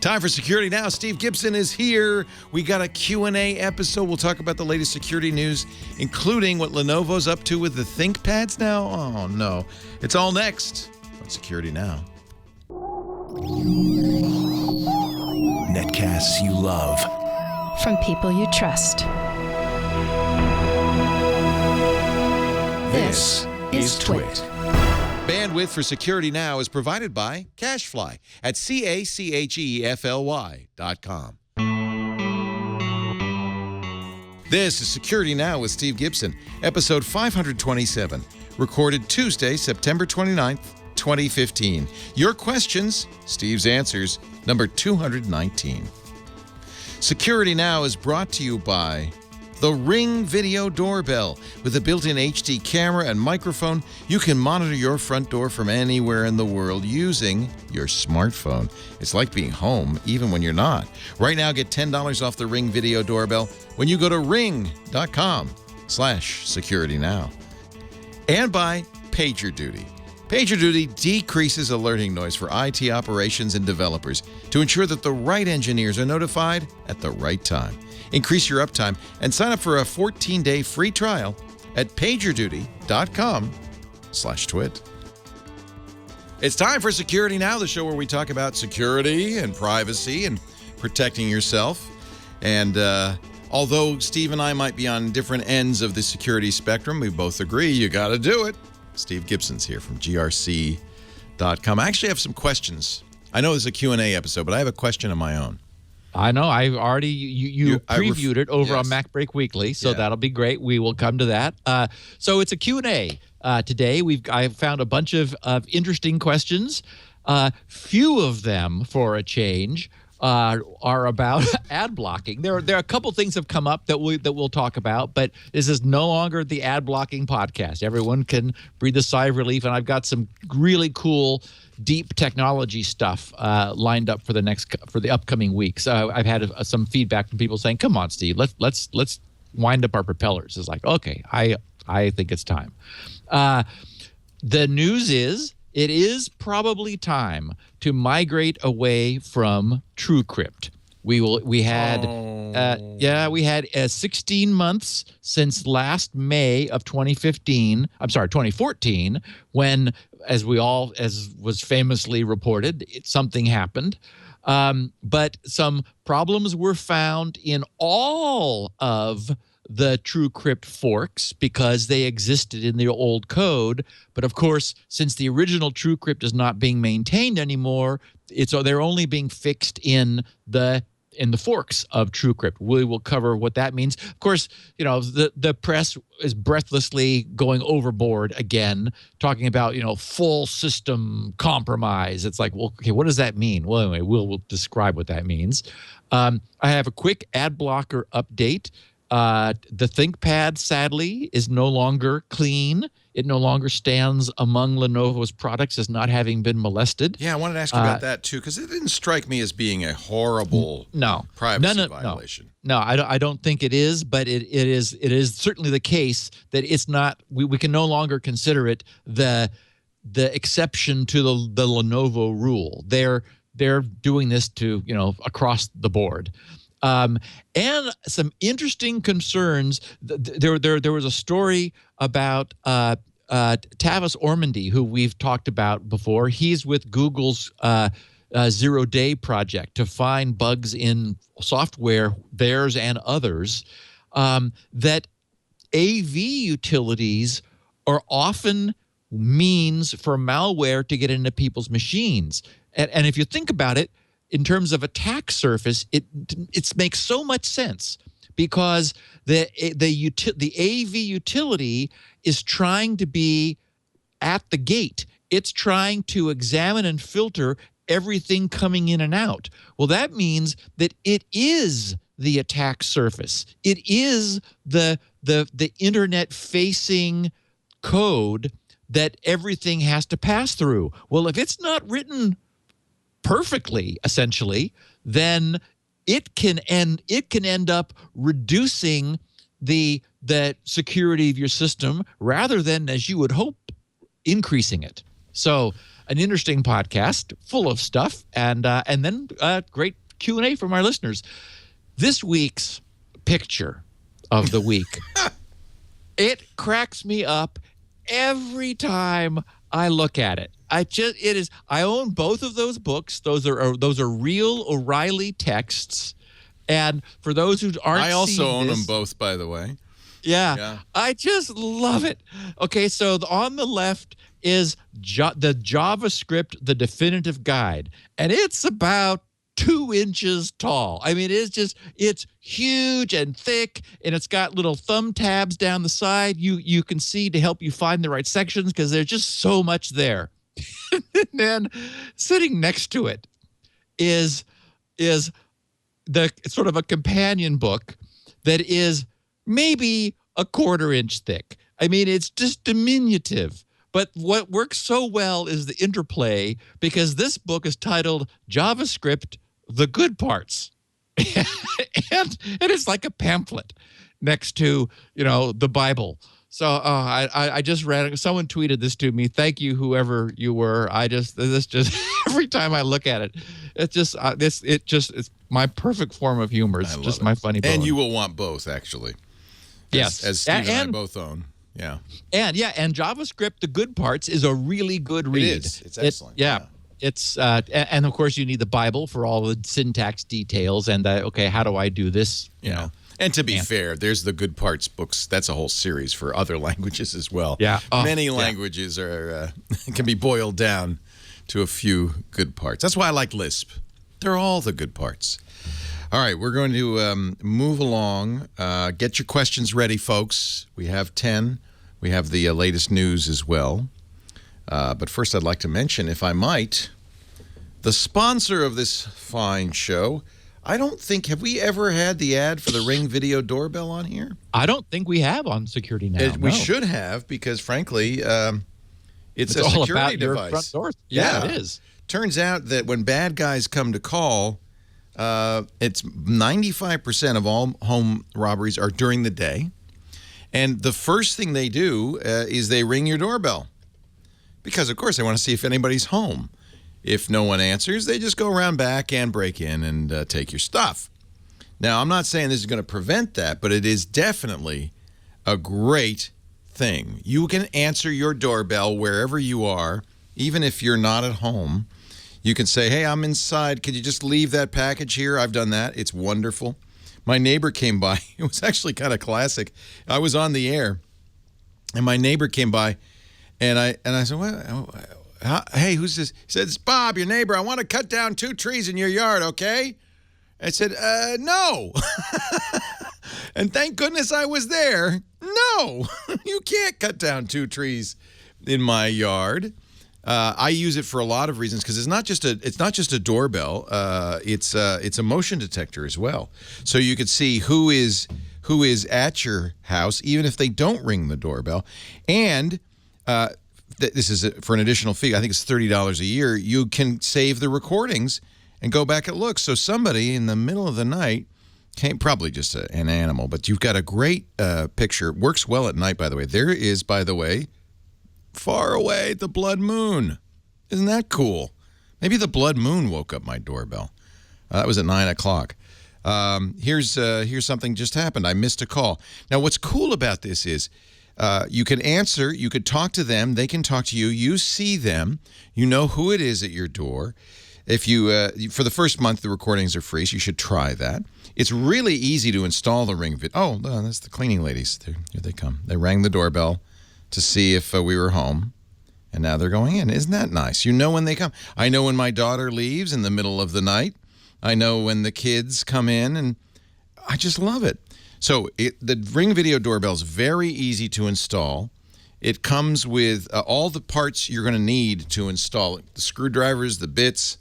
Time for Security Now. Steve Gibson is here. We got a Q&A episode. We'll talk about the latest security news, including what Lenovo's up to with the ThinkPads now. Oh, no. It's all next on Security Now. Netcasts you love. From people you trust. This is Twit. Bandwidth for Security Now is provided by CacheFly at CacheFly.com. This is Security Now with Steve Gibson, episode 527, recorded Tuesday, September 29th, 2015. Your questions, Steve's answers, number 219. Security Now is brought to you by the Ring Video Doorbell. With a built-in HD camera and microphone, you can monitor your front door from anywhere in the world using your smartphone. It's like being home, even when you're not. Right now, get $10 off the Ring Video Doorbell when you go to ring.com/securitynow. And by PagerDuty. PagerDuty decreases alerting noise for IT operations and developers to ensure that the right engineers are notified at the right time. Increase your uptime and sign up for a 14-day free trial at pagerduty.com/twit. It's time for Security Now, the show where we talk about security and privacy and protecting yourself. And although Steve and I might be on different ends of the security spectrum, we both agree you got to do it. Steve Gibson's here from GRC.com. I actually have some questions. I know it's a Q&A episode, but I have a question of my own. I know. I've already you previewed it over on Mac Break Weekly, so that'll be great. We will come to that. So it's a Q&A today. I found a bunch of interesting questions. Few of them, for a change, are about ad blocking. There are a couple things have come up that we'll talk about, but this is no longer the ad blocking podcast. Everyone can breathe a sigh of relief, and I've got some really cool deep technology stuff lined up for the upcoming weeks. I've had some feedback from people saying, "Come on, Steve, let's wind up our propellers." It's like, okay, I think it's time. The news is it is probably time to migrate away from TrueCrypt. We had 16 months since last May of 2014, when, as was famously reported, something happened. But some problems were found in all of the TrueCrypt forks because they existed in the old code. But of course, since the original TrueCrypt is not being maintained anymore, they're only being fixed in the forks of TrueCrypt. We will cover what that means. Of course, the press is breathlessly going overboard again, talking about, full system compromise. It's like, well, okay, what does that mean? Well, anyway, we'll describe what that means. I have a quick AdBlocker update. The ThinkPad, sadly, is no longer clean. It no longer stands among Lenovo's products as not having been molested. Yeah, I wanted to ask you about that, too, because it didn't strike me as being a horrible privacy violation. No, I don't think it is, but it is certainly the case that it's not. We can no longer consider it the exception to the Lenovo rule. They're doing this to, across the board. And some interesting concerns. There was a story about Tavis Ormandy, who we've talked about before. He's with Google's zero-day project to find bugs in software, theirs and others, that AV utilities are often means for malware to get into people's machines. And if you think about it, in terms of attack surface, it makes so much sense, because the AV utility is trying to be at the gate. It's trying to examine and filter everything coming in and out. Well, that means that it is the attack surface. It is the internet-facing code that everything has to pass through. Well, if it's not written perfectly, essentially, then it can end up reducing the security of your system rather than, as you would hope, increasing it. So an interesting podcast full of stuff, and then great Q&A from our listeners. This week's picture of the week, it cracks me up every time I look at it. I own both of those books. Those are real O'Reilly texts. And for those who aren't, I also own them both, by the way. Yeah. I just love it. Okay, so on the left is the JavaScript, the definitive guide, and it's about 2 inches tall. I mean, it's huge and thick, and it's got little thumb tabs down the side you can see to help you find the right sections, because there's just so much there. And then sitting next to it is the sort of a companion book that is maybe a 1/4 inch thick. I mean, it's just diminutive. But what works so well is the interplay, because this book is titled JavaScript, The Good Parts. and it's like a pamphlet next to, the Bible. So I just read it. Someone tweeted this to me. Thank you, whoever you were. This just every time I look at it, it's my perfect form of humor. It's just my funny bone. And you will want both, actually. Yes, as Steve and I both own. Yeah. And JavaScript, The Good Parts, is a really good read. It is. It's excellent. It's and of course you need the Bible for all the syntax details and how do I do this? You know. And to be fair, there's the Good Parts books. That's a whole series for other languages as well. Yeah. Many languages are can be boiled down to a few good parts. That's why I like Lisp. They're all the good parts. All right, we're going to move along. Get your questions ready, folks. We have 10. We have the latest news as well. But first, I'd like to mention, if I might, the sponsor of this fine show. Have we ever had the ad for the Ring video doorbell on here? I don't think we have on Security Now. We should have, because frankly, it's a all security about device. Your front door. Yeah, it is. Turns out that when bad guys come to call, it's 95% of all home robberies are during the day. And the first thing they do is they ring your doorbell. Because, of course, they want to see if anybody's home. If no one answers, they just go around back and break in and take your stuff. Now, I'm not saying this is going to prevent that, but it is definitely a great thing. You can answer your doorbell wherever you are, even if you're not at home. You can say, hey, I'm inside. Could you just leave that package here? I've done that. It's wonderful. My neighbor came by. It was actually kind of classic. I was on the air, and my neighbor came by, and I said, well, hey, who's this? He said, it's Bob, your neighbor. I want to cut down 2 trees in your yard, okay? I said, no. And thank goodness I was there. No, you can't cut down 2 trees in my yard. I use it for a lot of reasons, because it's not just a doorbell. It's a motion detector as well. So you could see who is at your house, even if they don't ring the doorbell. And this is for an additional fee. I think it's $30 a year. You can save the recordings and go back and look. So somebody in the middle of the night probably just an animal, but you've got a great picture. Works well at night, by the way. There is, by the way, far away, the blood moon. Isn't that cool? Maybe the blood moon woke up my doorbell. That was at 9 o'clock. Here's something just happened. I missed a call. Now, what's cool about this is you can answer. You could talk to them. They can talk to you. You see them. You know who it is at your door. If you for the first month, the recordings are free, so you should try that. It's really easy to install the Ring video. Oh, that's the cleaning ladies. Here they come. They rang the doorbell to see if we were home, and now they're going in. Isn't that nice? You know when they come. I know when my daughter leaves in the middle of the night. I know when the kids come in, and I just love it. So the Ring video doorbell is very easy to install. It comes with all the parts you're going to need to install it. The screwdrivers, the bits.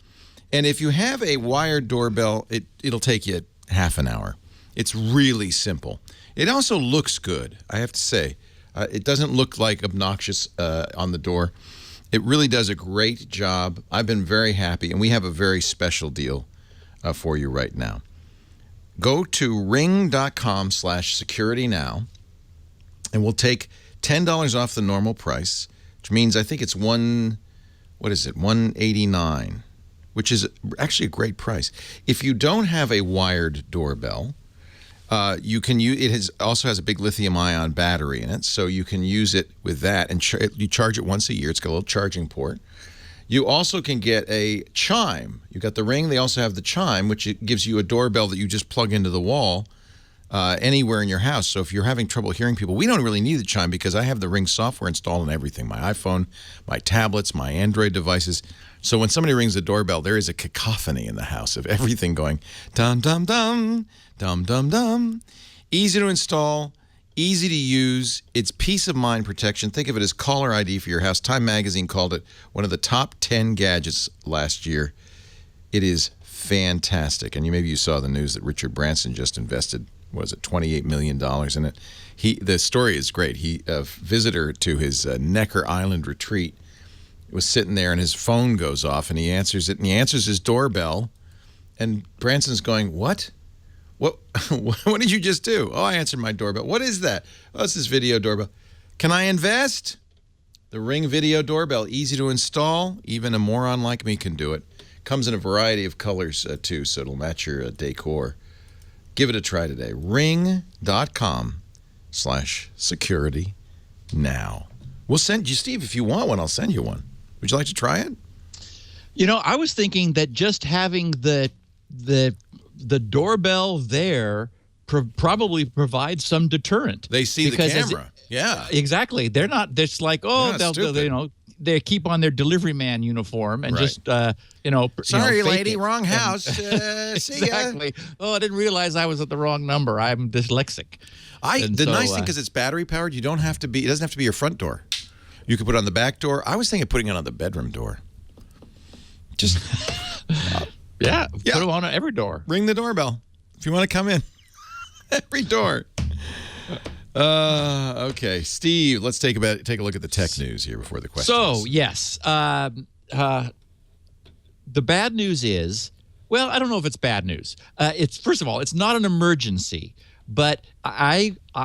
And if you have a wired doorbell, it'll take you half an hour. It's really simple. It also looks good, I have to say. It doesn't look like obnoxious on the door. It really does a great job. I've been very happy, and we have a very special deal for you right now. Go to ring.com/securitynow, and we'll take $10 off the normal price, which means I think it's $149 what is it, $189, which is actually a great price. If you don't have a wired doorbell, you can use it. Also has a big lithium-ion battery in it, so you can use it with that, and you charge it once a year. It's got a little charging port. You also can get a chime. You got the Ring. They also have the chime, which it gives you a doorbell that you just plug into the wall anywhere in your house. So if you're having trouble hearing people, we don't really need the chime because I have the Ring software installed on everything, my iPhone, my tablets, my Android devices. So when somebody rings the doorbell, there is a cacophony in the house of everything going dum dum dum dum dum dum. Easy to install, easy to use. It's peace of mind protection. Think of it as caller ID for your house. Time Magazine called it one of the top 10 gadgets last year. It is fantastic. And maybe you saw the news that Richard Branson just invested, what was it, $28 million in it. The story is great. A visitor to his Necker Island retreat was sitting there, and his phone goes off, and he answers it, and he answers his doorbell, and Branson's going, what? What did you just do? Oh, I answered my doorbell. What is that? Oh, it's this video doorbell. Can I invest? The Ring video doorbell, easy to install. Even a moron like me can do it. Comes in a variety of colors, too, so it'll match your decor. Give it a try today. Ring.com/security now. We'll send you, Steve, if you want one, I'll send you one. Would you like to try it? I was thinking that just having the doorbell there probably provides some deterrent. They see the camera. Yeah. Exactly. They're not just like, they keep on their delivery man uniform and just, sorry, lady, it. wrong house. See exactly. ya. Oh, I didn't realize I was at the wrong number. I'm dyslexic. The nice thing, because it's battery powered, it doesn't have to be your front door. You could put it on the back door. I was thinking of putting it on the bedroom door. Just put it on every door. Ring the doorbell if you want to come in. Every door. Okay, Steve, let's take a look at the tech news here before the questions. So, yes. The bad news is, well, I don't know if it's bad news. It's first of all, it's not an emergency, but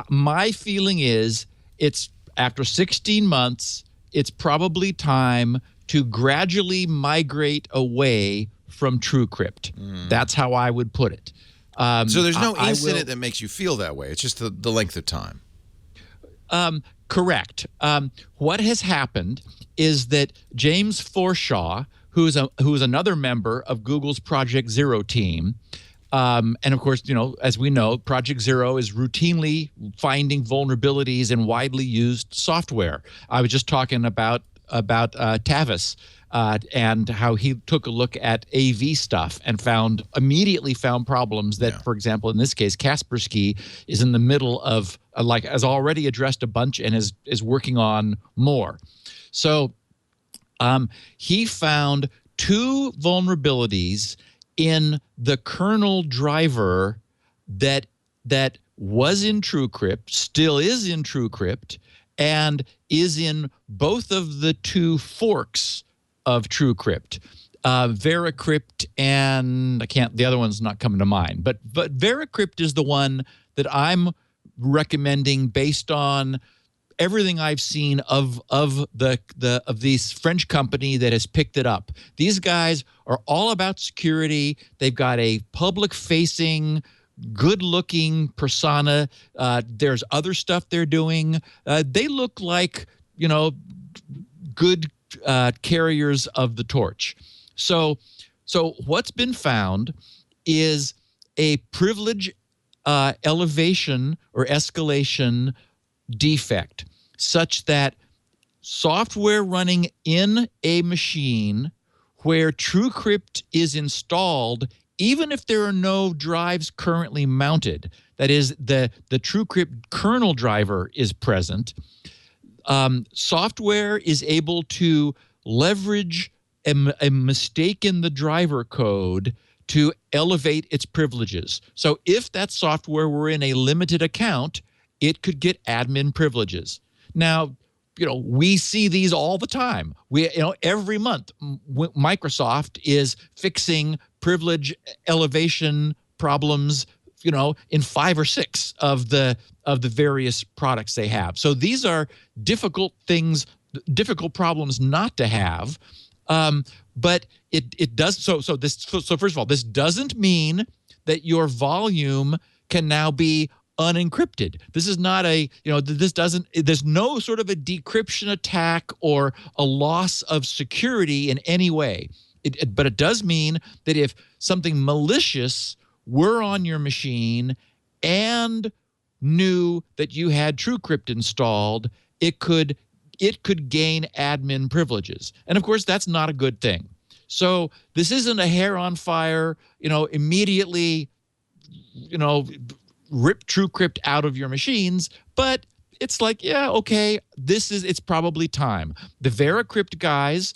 my feeling is it's after 16 months, it's probably time to gradually migrate away from TrueCrypt. That's how I would put it. So there's no incident that makes you feel that way. It's just the length of time. Correct. What has happened is that James Forshaw, who's another member of Google's Project Zero team, and of course, as we know, Project Zero is routinely finding vulnerabilities in widely used software. I was just talking about Tavis and how he took a look at AV stuff and immediately found problems that, for example, in this case, Kaspersky is in the middle of has already addressed a bunch and is working on more. So he found 2 vulnerabilities in the kernel driver that was in TrueCrypt, still is in TrueCrypt, and is in both of the 2 forks of TrueCrypt, VeraCrypt, and the other one's not coming to mind. But VeraCrypt is the one that I'm recommending based on everything I've seen of this French company that has picked it up. These guys are all about security. They've got a public-facing, good-looking persona. There's other stuff they're doing. They look like, good carriers of the torch. So what's been found is a privilege elevation or escalation defect, such that software running in a machine where TrueCrypt is installed, even if there are no drives currently mounted, that is, the TrueCrypt kernel driver is present, software is able to leverage a mistake in the driver code to elevate its privileges. So if that software were in a limited account, it could get admin privileges. Now, we see these all the time. Every month, Microsoft is fixing privilege elevation problems, in 5 or 6 of the various products they have. So these are difficult problems not to have. But it does so first of all, this doesn't mean that your volume can now be unencrypted. This is not there's no sort of a decryption attack or a loss of security in any way. But it does mean that if something malicious were on your machine and knew that you had TrueCrypt installed, it could gain admin privileges. And of course, that's not a good thing. So this isn't a hair on fire, immediately, rip TrueCrypt out of your machines, but it's like, yeah, okay, it's probably time. The VeraCrypt guys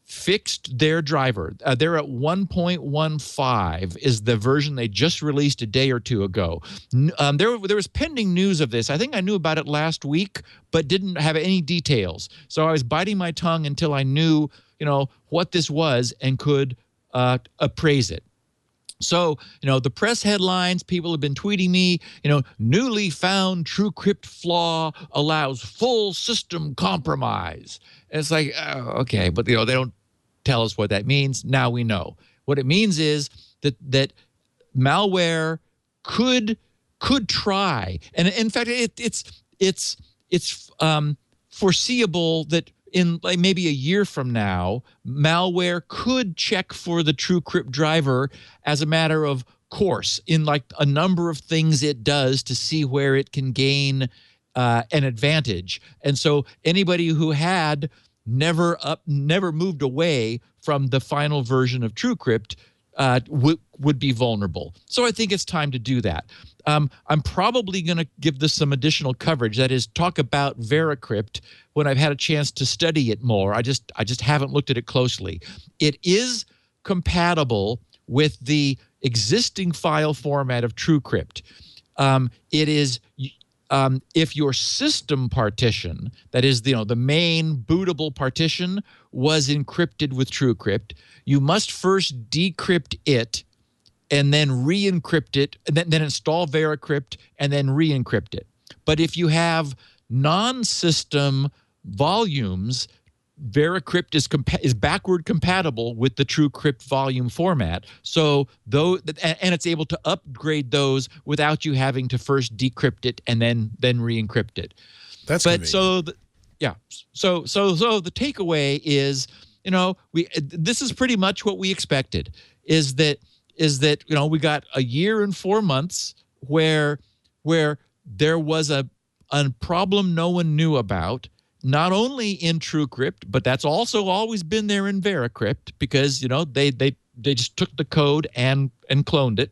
fixed their driver. They're at 1.15 is the version they just released a day or two ago. There was pending news of this. I think I knew about it last week, but didn't have any details. So I was biting my tongue until I knew, what this was and could appraise it. So, the press headlines, people have been tweeting me, newly found TrueCrypt flaw allows full system compromise. And it's like, okay, but they don't tell us what that means. Now we know. What it means is that malware could try, and in fact, it's foreseeable that in like maybe a year from now, malware could check for the TrueCrypt driver as a matter of course in like a number of things it does to see where it can gain an advantage. And so anybody who had never moved away from the final version of TrueCrypt would be vulnerable. So I think it's time to do that. I'm probably going to give this some additional coverage. That is, talk about VeraCrypt when I've had a chance to study it more. I just haven't looked at it closely. It is compatible with the existing file format of TrueCrypt. It is. If your system partition, that is the main bootable partition, was encrypted with TrueCrypt, you must first decrypt it and then re-encrypt it, and then install VeraCrypt and then re-encrypt it. But if you have non-system volumes, VeraCrypt is backward compatible with the TrueCrypt volume format. So and it's able to upgrade those without you having to first decrypt it and then re-encrypt it. That's convenient. So the takeaway is, this is pretty much what we expected. Is that we got a year and 4 months where there was a problem no one knew about. Not only in TrueCrypt, but that's also always been there in VeraCrypt because they just took the code and cloned it.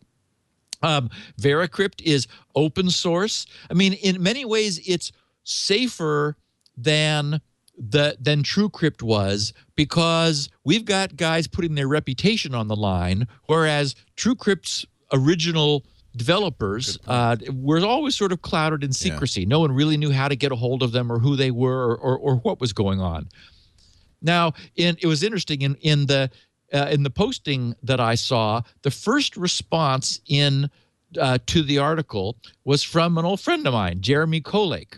VeraCrypt is open source. I mean, in many ways, it's safer than TrueCrypt was because we've got guys putting their reputation on the line, whereas TrueCrypt's original developers were always sort of clouded in secrecy. Yeah. No one really knew how to get a hold of them or who they were or what was going on. Now, it was interesting in the posting that I saw, the first response to the article was from an old friend of mine, Jeremy Kolake.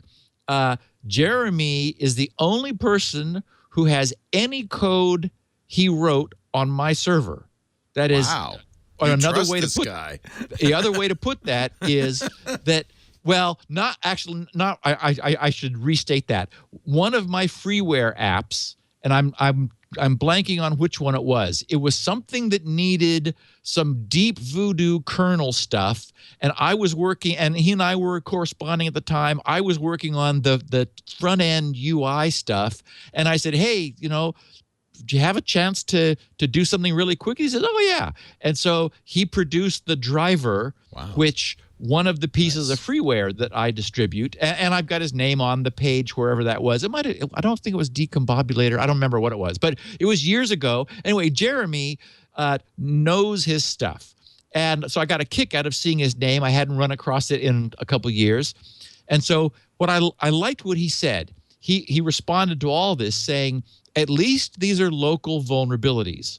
Jeremy is the only person who has any code he wrote on my server. That is. Wow. Or another way to put the other way to put that is that, well, I should restate that. One of my freeware apps, and I'm blanking on which one it was. It was something that needed some deep voodoo kernel stuff, and I was working, and he and I were corresponding at the time. I was working on the front end UI stuff, and I said, hey, do you have a chance to do something really quick? He said, oh, yeah. And so he produced the driver, which one of the pieces of freeware that I distribute, and I've got his name on the page wherever that was. I don't think it was Decombobulator. I don't remember what it was, but it was years ago. Anyway, Jeremy knows his stuff. And so I got a kick out of seeing his name. I hadn't run across it in a couple of years. And so what I liked what he said. He responded to all this saying, at least these are local vulnerabilities.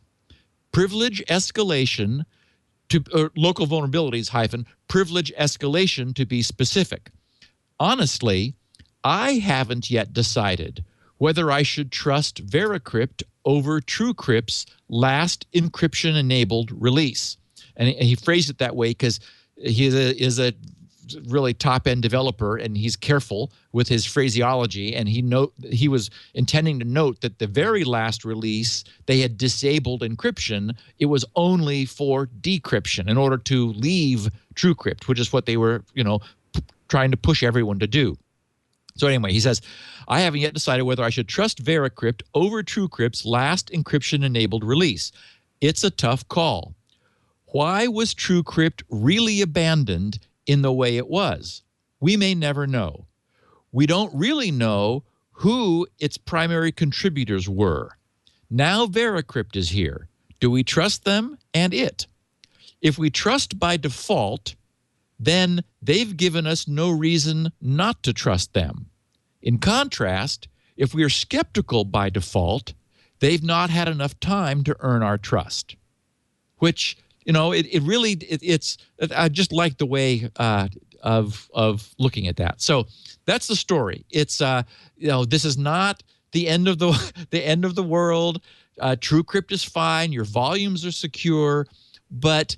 Privilege escalation to local vulnerabilities - privilege escalation to be specific. Honestly, I haven't yet decided whether I should trust VeraCrypt over TrueCrypt's last encryption-enabled release. And he phrased it that way because he is a really top-end developer, and he's careful with his phraseology, and he was intending to note that the very last release, they had disabled encryption. It was only for decryption in order to leave TrueCrypt, which is what they were, trying to push everyone to do. So anyway, he says, I haven't yet decided whether I should trust VeraCrypt over TrueCrypt's last encryption-enabled release. It's a tough call. Why was TrueCrypt really abandoned in the way it was? We may never know. We don't really know who its primary contributors were. Now VeraCrypt is here. Do we trust them and it? If we trust by default, then they've given us no reason not to trust them. In contrast, if we are skeptical by default, they've not had enough time to earn our trust. Which, I just like the way of looking at that. So that's the story. It's this is not the end of the world. TrueCrypt is fine. Your volumes are secure, but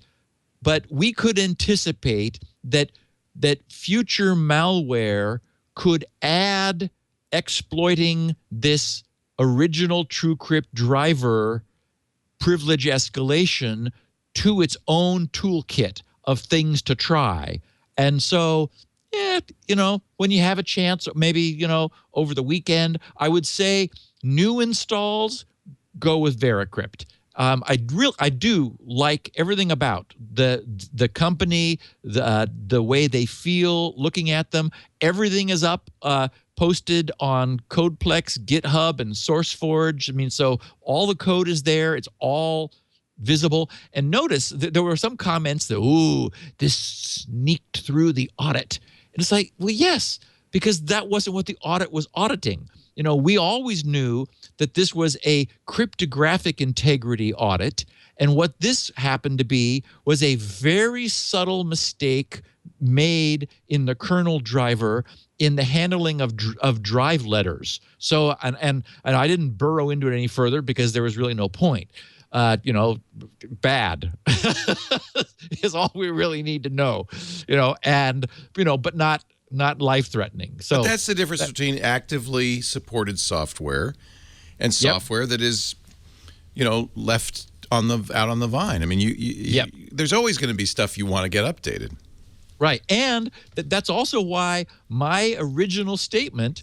we could anticipate that future malware could add exploiting this original TrueCrypt driver privilege escalation to its own toolkit of things to try. And so, when you have a chance, maybe, over the weekend, I would say new installs, go with VeraCrypt. I do like everything about the company, the way they feel looking at them. Everything is up, posted on Codeplex, GitHub, and SourceForge. I mean, so all the code is there. It's all visible. And notice that there were some comments that, ooh, this sneaked through the audit. And it's like, well, yes, because that wasn't what the audit was auditing. We always knew that this was a cryptographic integrity audit, and what this happened to be was a very subtle mistake made in the kernel driver in the handling of drive letters. So, and I didn't burrow into it any further because there was really no point. Bad is all we really need to know. But not life-threatening. So but that's the difference between actively supported software and software that is, left out on the vine. I mean, there's always going to be stuff you want to get updated. Right, and that's also why my original statement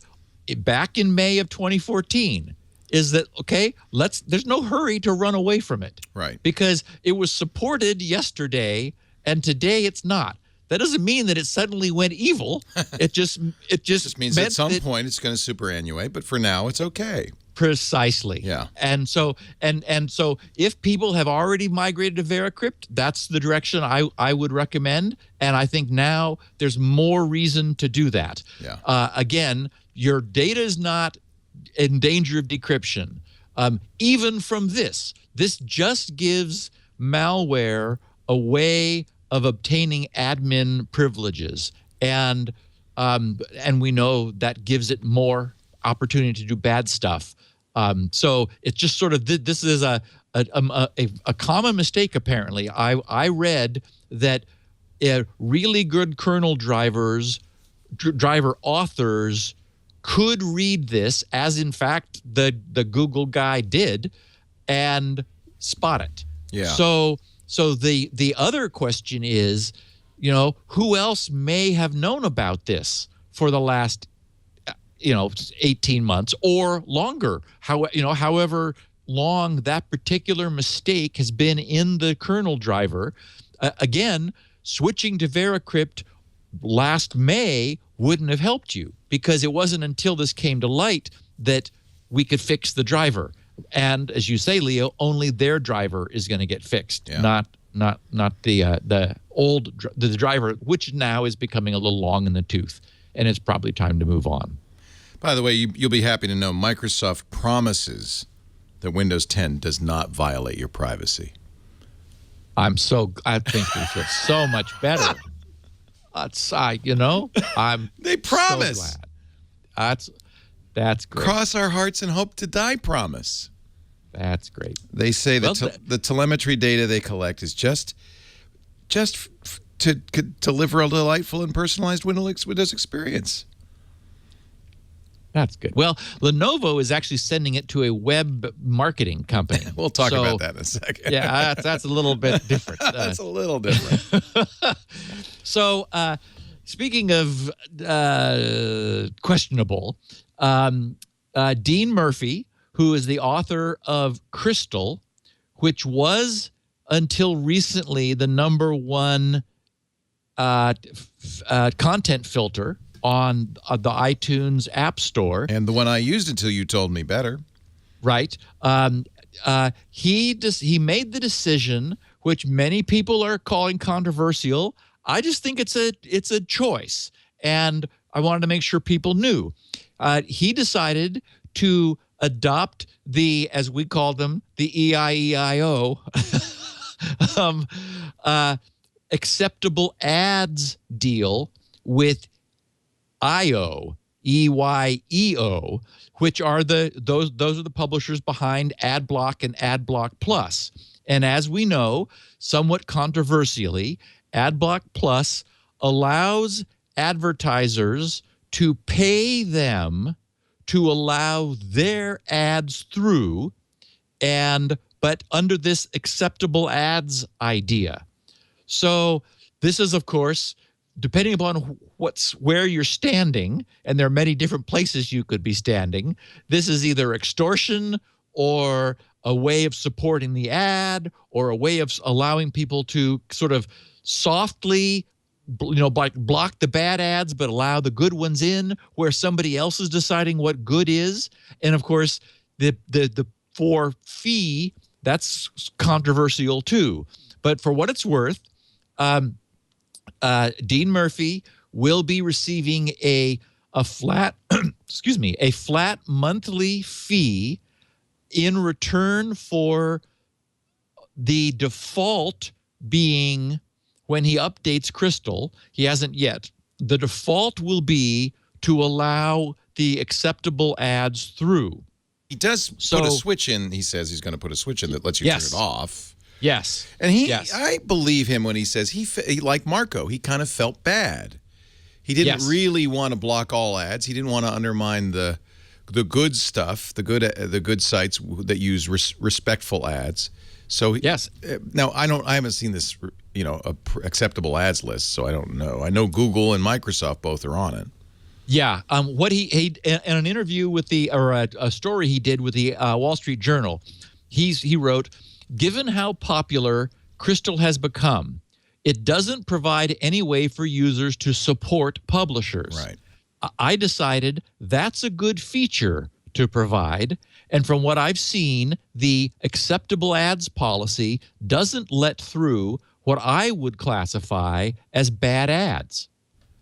back in May of 2014 is that, okay, there's no hurry to run away from it. Right. Because it was supported yesterday, and today it's not. That doesn't mean that it suddenly went evil. It just means at some point it's going to superannuate, but for now it's okay. Precisely. Yeah. And so if people have already migrated to VeraCrypt, that's the direction I would recommend. And I think now there's more reason to do that. Yeah. Again, your data is not in danger of decryption. Even from this just gives malware a way of obtaining admin privileges, and we know that gives it more opportunity to do bad stuff. So it's just sort of this is a common mistake. Apparently, I read that really good kernel driver authors could read this, as in fact the Google guy did, and spot it. Yeah. So the other question is, who else may have known about this for the last, 18 months or longer? However long that particular mistake has been in the kernel driver. Again, switching to VeraCrypt last May wouldn't have helped you, because it wasn't until this came to light that we could fix the driver. And as you say, Leo, only their driver is going to get fixed, not the driver, which now is becoming a little long in the tooth, and it's probably time to move on. By the way, you'll be happy to know Microsoft promises that Windows 10 does not violate your privacy. I think we feel so much better. I'm They promise. So glad. That's great. Cross our hearts and hope to die promise. That's great. They say that the telemetry data they collect is just to deliver a delightful and personalized Windows experience. That's good. Well, Lenovo is actually sending it to a web marketing company. We'll talk about that in a second. Yeah, that's a little bit different. That's a little different. So, speaking of questionable, Dean Murphy, who is the author of Crystal, which was until recently the #1 content filter on the iTunes App Store. And the one I used until you told me better. Right. He made the decision, which many people are calling controversial. I just think it's a choice, and I wanted to make sure people knew. He decided to adopt the, as we call them, the EIEIO acceptable ads deal with EYEO, which are those are the publishers behind AdBlock and AdBlock Plus. And as we know, somewhat controversially, AdBlock Plus allows advertisers to pay them to allow their ads through, but under this acceptable ads idea. So this is, of course, depending upon where you're standing, and there are many different places you could be standing, this is either extortion or a way of supporting the ad or a way of allowing people to sort of softly, block the bad ads but allow the good ones in, where somebody else is deciding what good is. And of course, the for fee, that's controversial too. But for what it's worth, Dean Murphy will be receiving a flat a flat monthly fee in return for the default being, when he updates Crystal, he hasn't yet, the default will be to allow the acceptable ads through. He does put a switch in. He says he's going to put a switch in that lets you turn it off. Yes. And I believe him when he says he like Marco, he kind of felt bad. He didn't really want to block all ads. He didn't want to undermine the good stuff, the good sites that use respectful ads. So now I haven't seen this, acceptable ads list, so I don't know. I know Google and Microsoft both are on it. Yeah. What he in an interview with a story he did with the Wall Street Journal, he wrote, "Given how popular Crystal has become, it doesn't provide any way for users to support publishers. Right. I decided that's a good feature to provide, and from what I've seen, the acceptable ads policy doesn't let through what I would classify as bad ads."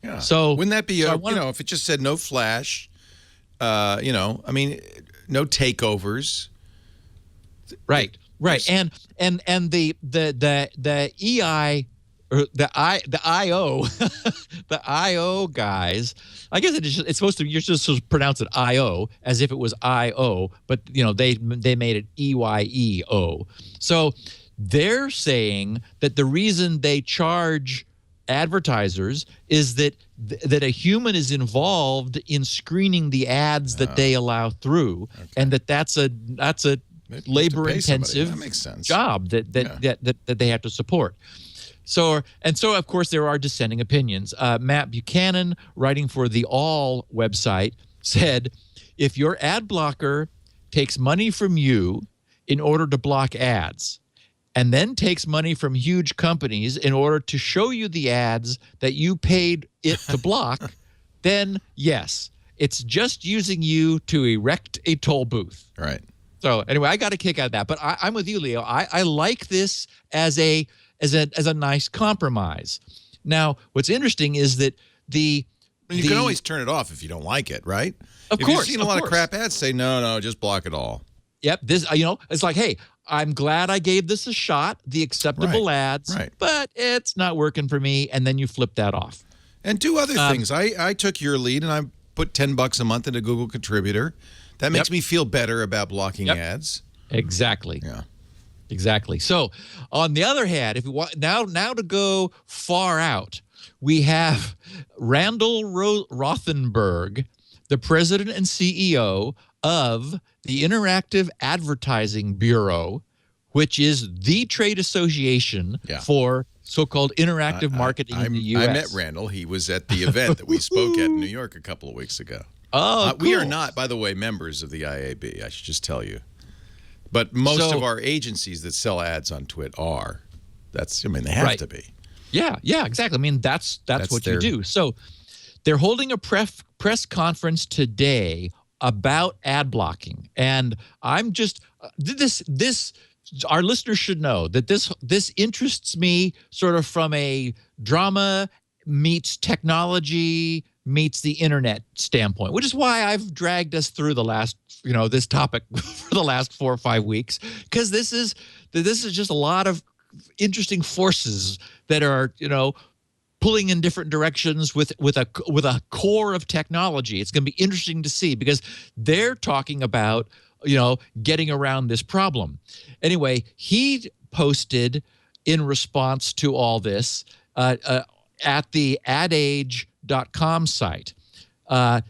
Yeah. So wouldn't that be if it just said no flash, no takeovers. Right. And the EI or the IO the IO guys, I guess it's supposed to, you're just supposed to pronounce it IO as if it was IO, but they made it EYEO. So they're saying that the reason they charge advertisers is that a human is involved in screening the ads that they allow through, and that's a labor-intensive job that they have to support. So of course there are dissenting opinions. Matt Buchanan, writing for the All website, said, "If your ad blocker takes money from you in order to block ads, and then takes money from huge companies in order to show you the ads that you paid it to block, then yes, it's just using you to erect a toll booth." Right. So anyway, I got a kick out of that. But I'm with you, Leo. I like this as a nice compromise. Now, what's interesting is that you can always turn it off if you don't like it, right? Of course. If you've seen a lot of crap ads, say no, just block it all. Yep. This, it's like, hey, I'm glad I gave this a shot, the acceptable ads, but it's not working for me, and then you flip that off. And do other things. I took your lead, and put $10 a month into Google Contributor. That makes me feel better about blocking ads. Exactly. Yeah. Exactly. So, on the other hand, if you want now to go far out, we have Randall Rothenberg, the president and CEO of the Interactive Advertising Bureau, which is the trade association for so-called interactive marketing in the U.S. I met Randall. He was at the event that we spoke at in New York a couple of weeks ago. Oh, cool. We are not, by the way, members of the IAB. I should just tell you. But most of our agencies that sell ads on Twit are. They have to be. Yeah, exactly. I mean, that's what you do. So they're holding a press conference today about ad blocking. And I'm just this our listeners should know that this interests me sort of from a drama meets technology meets the internet standpoint, which is why I've dragged us through the last, this topic for the last 4 or 5 weeks, because this is just a lot of interesting forces that are, pulling in different directions with a core of technology. It's going to be interesting to see because they're talking about, getting around this problem. Anyway, he posted in response to all this at the adage.com site.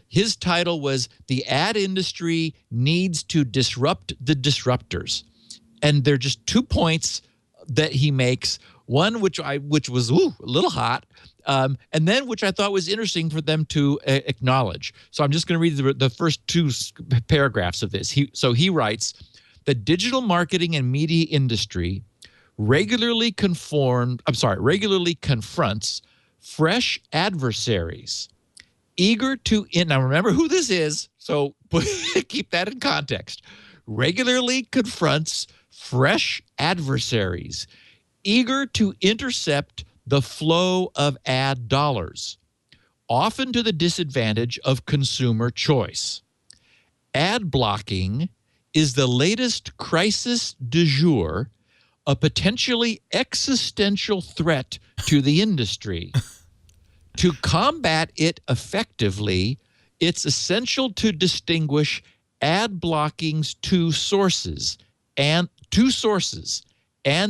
His title was "The Ad Industry Needs to Disrupt the Disruptors." And there are just 2 points that he makes. One, which was a little hot, and then which I thought was interesting for them to acknowledge. So I'm just going to read the first 2 paragraphs of this. He writes, "The digital marketing and media industry regularly confronts fresh adversaries eager to now remember who this is, so keep that in context. Regularly confronts fresh adversaries eager to intercept the flow of ad dollars, often to the disadvantage of consumer choice. Ad blocking is the latest crisis du jour, a potentially existential threat to the industry. To combat it effectively, it's essential to distinguish ad blocking's two sources and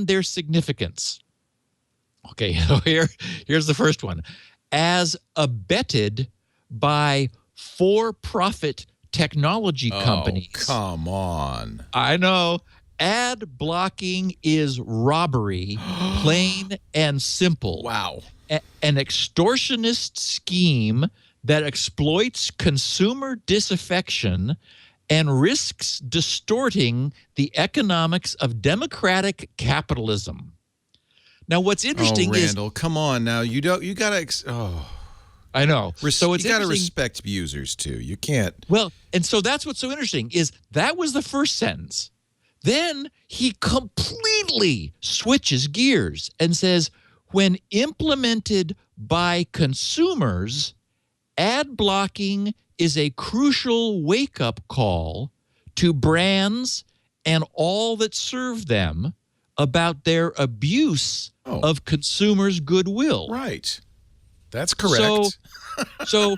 their significance." Okay, so here's the first one. As abetted by for-profit technology companies. Oh, come on. I know. Ad blocking is robbery, plain and simple. Wow. An extortionist scheme that exploits consumer disaffection and risks distorting the economics of democratic capitalism. Now, what's interesting is, Randall, come on now. You gotta. I know. So you gotta respect users too. You can't. Well, and so that's what's so interesting is that was the first sentence. Then he completely switches gears and says, when implemented by consumers, ad blocking is a crucial wake-up call to brands and all that serve them about their abuse of consumers' goodwill. Right. That's correct. So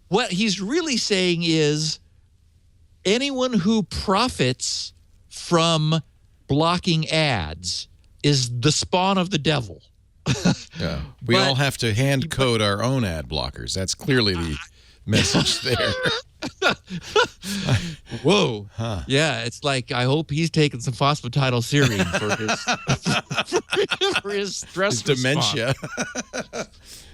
what he's really saying is anyone who profits from blocking ads is the spawn of the devil. Yeah. We all have to hand code our own ad blockers. That's clearly the message there. Whoa. Huh. Yeah, it's like I hope he's taking some phosphatidylserine for his stress dementia.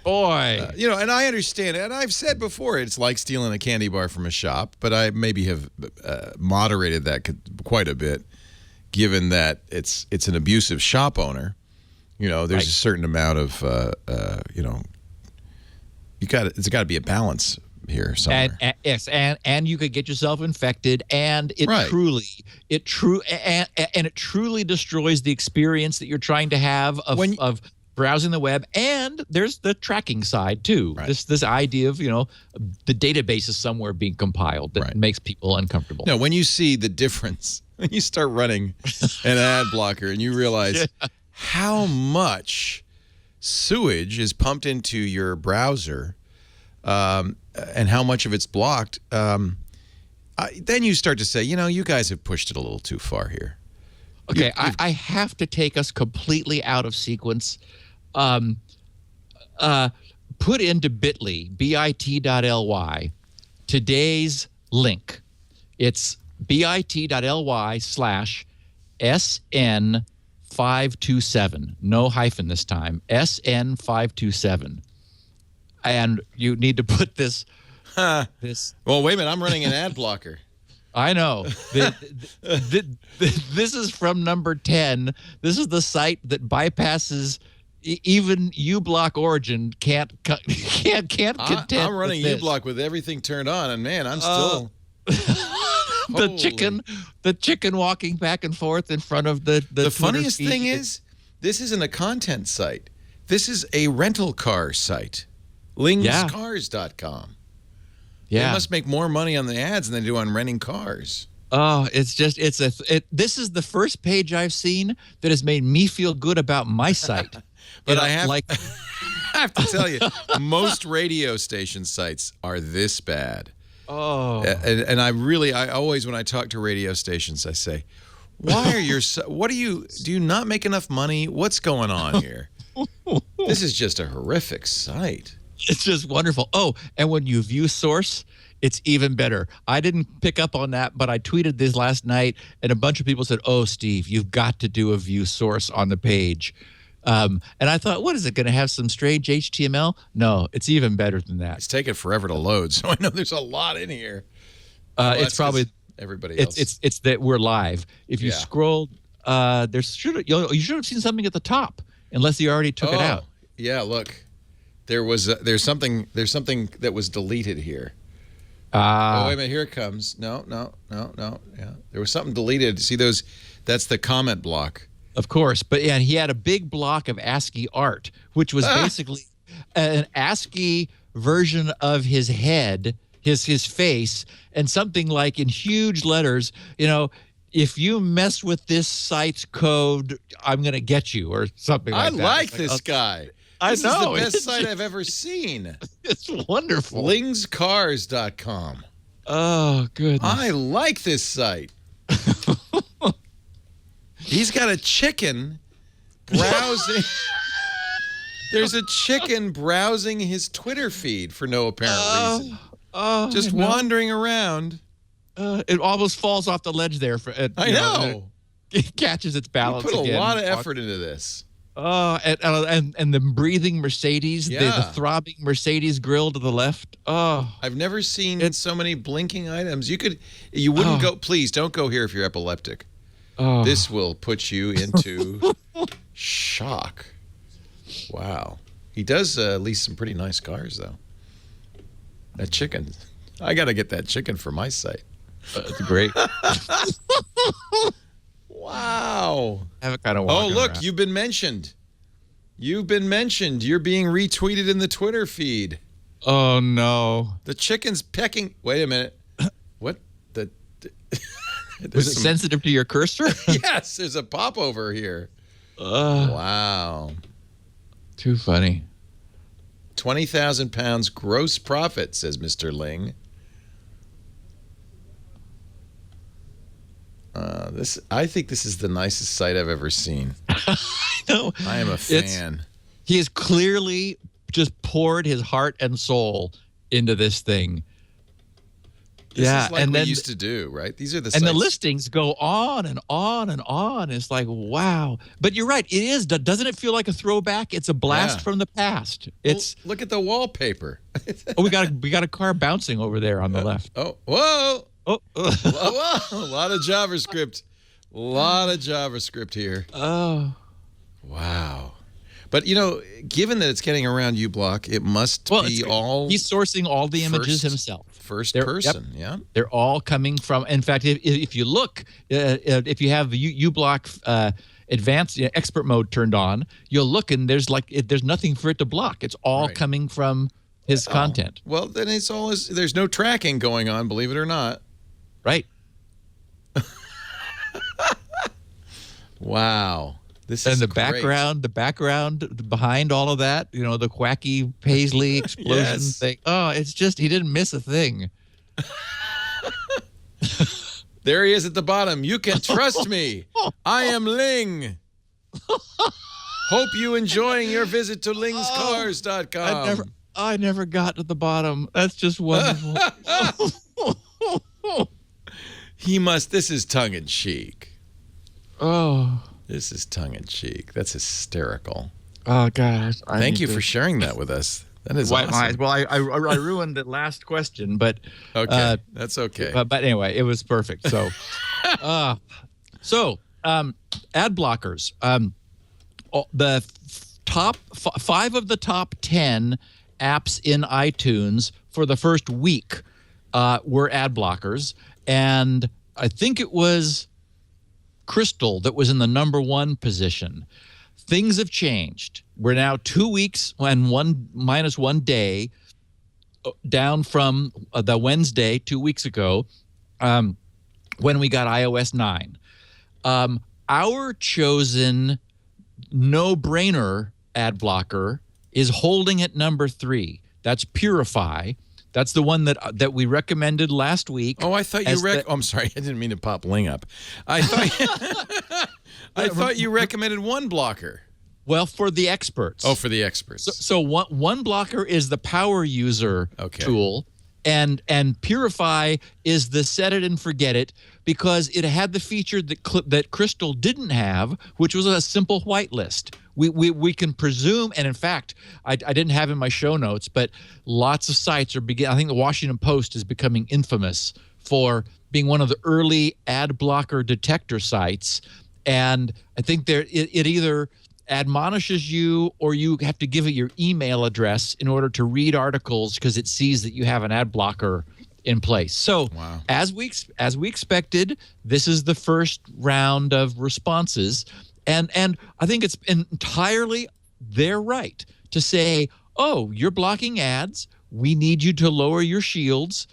Boy. And I understand, and I've said before, it's like stealing a candy bar from a shop, but I maybe have moderated that quite a bit, given that it's an abusive shop owner. There's a certain amount of, it's got to be a balance here somewhere. And you could get yourself infected, and it truly destroys the experience that you're trying to have of browsing the web. And there's the tracking side too. Right. This idea of the database is somewhere being compiled that makes people uncomfortable. No, when you see the difference, when you start running an ad blocker and you realize how much sewage is pumped into your browser and how much of it's blocked, then you start to say, you guys have pushed it a little too far here. Okay, I have to take us completely out of sequence. Put into bit.ly, bit.ly, today's link. It's bit.ly/SN527. No hyphen this time. SN527. And you need to put this. Well, wait a minute. I'm running an ad blocker. I know. This is from number 10. This is the site that bypasses even uBlock Origin can't contend. I'm running with uBlock with everything turned on, and man, I'm still the chicken walking back and forth in front of the The funniest thing is, this isn't a content site. This is a rental car site. Lingscars.com. Yeah. They must make more money on the ads than they do on renting cars. Oh, this is the first page I've seen that has made me feel good about my site. But I have to tell you, most radio station sites are this bad. Oh. And I always, when I talk to radio stations, I say, do you not make enough money? What's going on here? This is just a horrific site. It's just wonderful. Oh, and when you view source, it's even better. I didn't pick up on that, but I tweeted this last night, and a bunch of people said, "Oh, Steve, you've got to do a view source on the page." And I thought, what is it going to have some strange HTML? No, it's even better than that. It's taken forever to load, so I know there's a lot in here. It's probably everybody else. It's that we're live. If you scroll, you should have seen something at the top, unless you already took it out. Yeah, look. There's something that was deleted here. Oh, wait a minute, here it comes. No. Yeah. There was something deleted. See those? That's the comment block. Of course. But yeah, he had a big block of ASCII art, which was basically an ASCII version of his head, his face, and something like in huge letters, if you mess with this site's code, I'm going to get you, or something like that. I like this guy. This is the best site I've ever seen. It's wonderful. Lingscars.com. Oh, goodness. I like this site. He's got a chicken browsing. There's a chicken browsing his Twitter feed for no apparent reason. Just wandering around. It almost falls off the ledge there. I know. It catches its balance again. You put a lot of effort into this. And the breathing Mercedes, the throbbing Mercedes grill to the left. Oh, I've never seen so many blinking items. You wouldn't go. Please don't go here if you're epileptic. Oh. This will put you into shock. Wow, he does lease some pretty nice cars though. That chicken, I got to get that chicken for my site. That's great. Wow. Have it kind of Oh, look, around. You've been mentioned. You're being retweeted in the Twitter feed. Oh, no. The chicken's pecking. Wait a minute. What? Was it sensitive to your cursor? Yes, there's a popover here. Wow. Too funny. 20,000 pounds gross profit, says Mr. Ling. I think this is the nicest site I've ever seen. No, I am a fan. He has clearly just poured his heart and soul into this thing. This is like we used to do, right? These are the sites. And the listings go on and on and on. It's like, wow. But you're right. It is. Doesn't it feel like a throwback? It's a blast from the past. It's look at the wallpaper. we got a car bouncing over there on the left. Oh, whoa. Oh, whoa. A lot of JavaScript. A lot of JavaScript here. Oh. Wow. But, given that it's getting around uBlock, it must be all... He's sourcing all the images himself. First person, yeah. They're all coming from... In fact, if you look, if you have uBlock advanced expert mode turned on, you'll look and there's nothing for it to block. It's all coming from his content. Well, then it's all... There's no tracking going on, believe it or not. Right. Wow. This and is the great. background behind all of that, the quacky Paisley explosion thing. Oh, it's just he didn't miss a thing. There he is at the bottom. You can trust me. I am Ling. Hope you enjoying your visit to lingscars.com. I never got to the bottom. That's just wonderful. This is tongue-in-cheek. Oh. This is tongue-in-cheek. That's hysterical. Oh, God. Thank you for sharing that with us. That is awesome. Well, I ruined the last question, but... Okay, that's okay. But anyway, it was perfect. So, ad blockers. The top 5 of the top 10 apps in iTunes for the first week were ad blockers. And I think it was Crystal that was in the number 1 position. Things have changed. We're now 2 weeks and minus 1 day down from the Wednesday 2 weeks ago when we got iOS 9. Our chosen no-brainer ad blocker is holding at number 3. That's Purify. That's the one that we recommended last week. Oh, I thought you I'm sorry. I didn't mean to pop Ling up. I thought you recommended one blocker. Well, for the experts. Oh, for the experts. So one blocker is the power user tool, and Purify is the set it and forget it, because it had the feature that Crystal didn't have, which was a simple whitelist. We can presume, and in fact, I didn't have in my show notes, but lots of sites are I think the Washington Post is becoming infamous for being one of the early ad blocker detector sites, and I think it either admonishes you or you have to give it your email address in order to read articles because it sees that you have an ad blocker in place. So as we expected, this is the first round of responses. And I think it's entirely their right to say, oh, you're blocking ads. We need you to lower your shields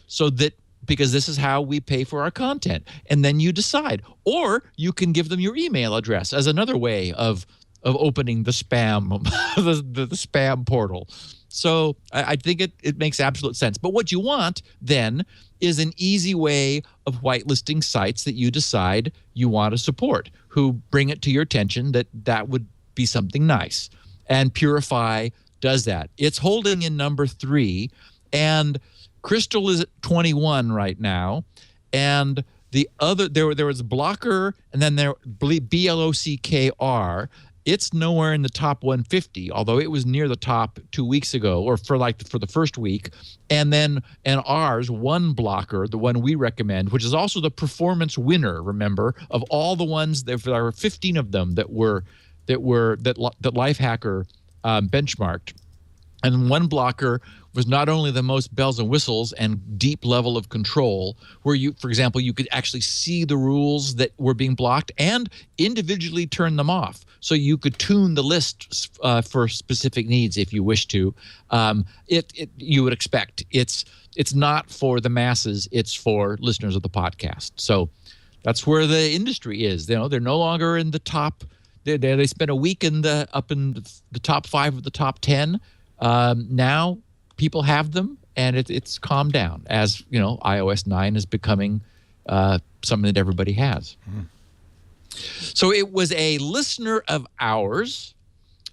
because this is how we pay for our content. And then you decide. Or you can give them your email address as another way of opening the spam, the spam portal. So I think it makes absolute sense. But what you want then is an easy way of whitelisting sites that you decide you want to support, who bring it to your attention that would be something nice. And Purify does that. It's holding in number 3, and Crystal is at 21 right now. And the other, there was Blocker, and then there BLOCKR. It's nowhere in the top 150, although it was near the top 2 weeks ago, or for the first week. And ours, One Blocker, the one we recommend, which is also the performance winner, remember, of all the ones there were 15 of them that Lifehacker benchmarked. And One Blocker was not only the most bells and whistles and deep level of control, where for example, you could actually see the rules that were being blocked and individually turn them off. So you could tune the list for specific needs if you wish to. You would expect it's not for the masses; it's for listeners of the podcast. So that's where the industry is. They're no longer in the top. They spent a week up in the top 5 of the top 10. Now people have them, and it's calmed down as iOS 9 is becoming something that everybody has. So it was a listener of ours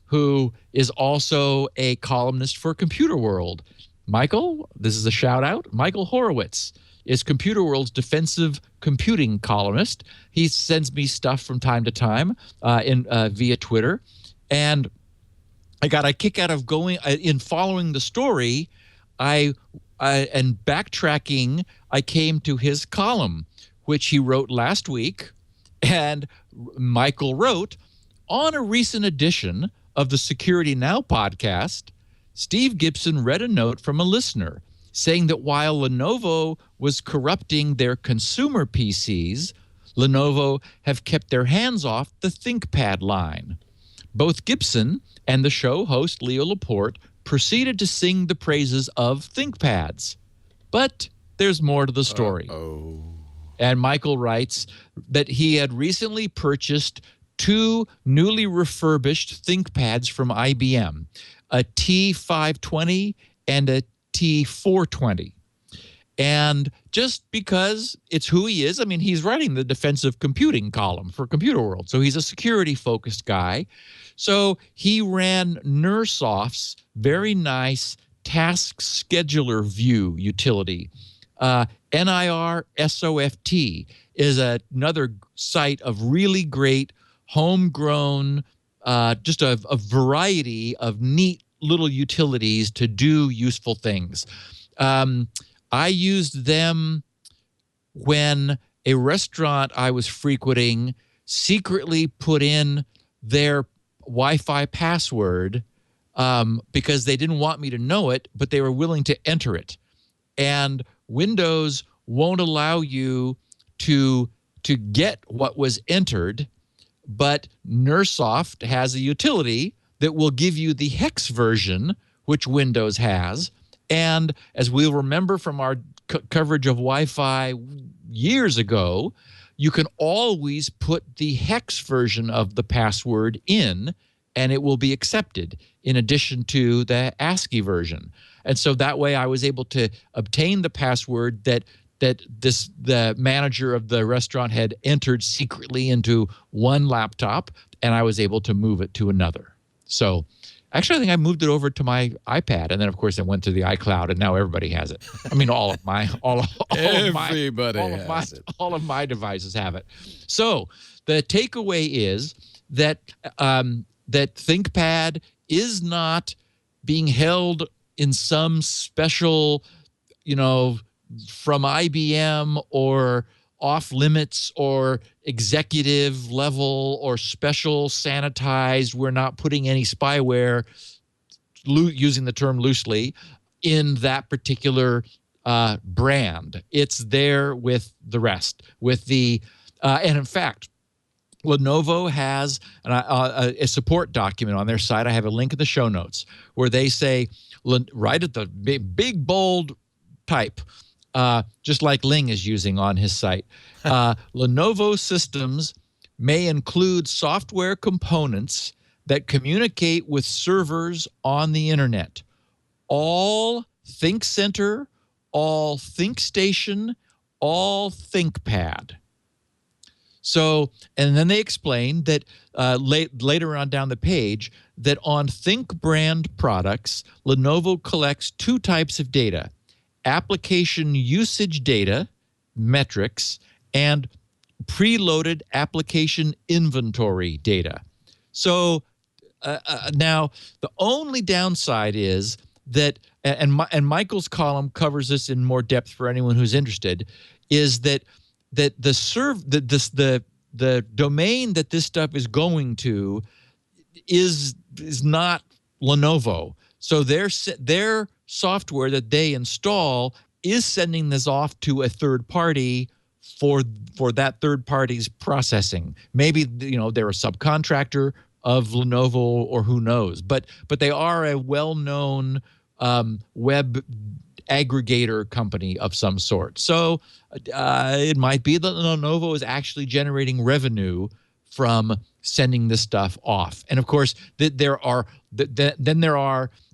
who is also a columnist for ComputerWorld. Michael, this is a shout out. Michael Horowitz is ComputerWorld's defensive computing columnist. He sends me stuff from time to time via Twitter, and I got a kick out of in following the story. And backtracking, I came to his column, which he wrote last week. And Michael wrote, on a recent edition of the Security Now podcast, Steve Gibson read a note from a listener saying that while Lenovo was corrupting their consumer PCs, Lenovo have kept their hands off the ThinkPad line. Both Gibson and the show host Leo Laporte proceeded to sing the praises of ThinkPads. But there's more to the story. And Michael writes that he had recently purchased two newly refurbished ThinkPads from IBM, a T520 and a T420. And just because it's who he is, I mean, he's writing the defensive computing column for ComputerWorld, so he's a security-focused guy. So he ran Nursoft's very nice task scheduler view utility. NIR SOFT is another site of really great homegrown, just a variety of neat little utilities to do useful things. I used them when a restaurant I was frequenting secretly put in their Wi-Fi password because they didn't want me to know it, but they were willing to enter it. And Windows won't allow you to get what was entered, but Nursoft has a utility that will give you the hex version, which Windows has. And as we'll remember from our coverage of Wi-Fi years ago, you can always put the hex version of the password in, and it will be accepted in addition to the ASCII version. And so that way I was able to obtain the password that the manager of the restaurant had entered secretly into one laptop, and I was able to move it to another. So actually, I think I moved it over to my iPad, and then of course it went to the iCloud, and now everybody has it. I mean, all of my devices have it. So the takeaway is that that ThinkPad is not being held in some special, from IBM or off limits or executive level or special sanitized. We're not putting any spyware, using the term loosely, in that particular brand. It's there with the rest. And in fact, Lenovo has a support document on their site. I have a link in the show notes where they say, right at the big bold type, just like Ling is using on his site, Lenovo systems may include software components that communicate with servers on the internet. All ThinkCenter, all ThinkStation, all ThinkPad. So, and then they explain that later on down the page that on Think brand products, Lenovo collects two types of data: application usage data, metrics, and preloaded application inventory data. So now the only downside is that, and Michael's column covers this in more depth for anyone who's interested, is that the domain that this stuff is going to is not Lenovo. So their software that they install is sending this off to a third party for that third party's processing. Maybe they're a subcontractor of Lenovo or who knows, but they are a well-known web aggregator company of some sort. So it might be that Lenovo is actually generating revenue from sending this stuff off. And of course, there are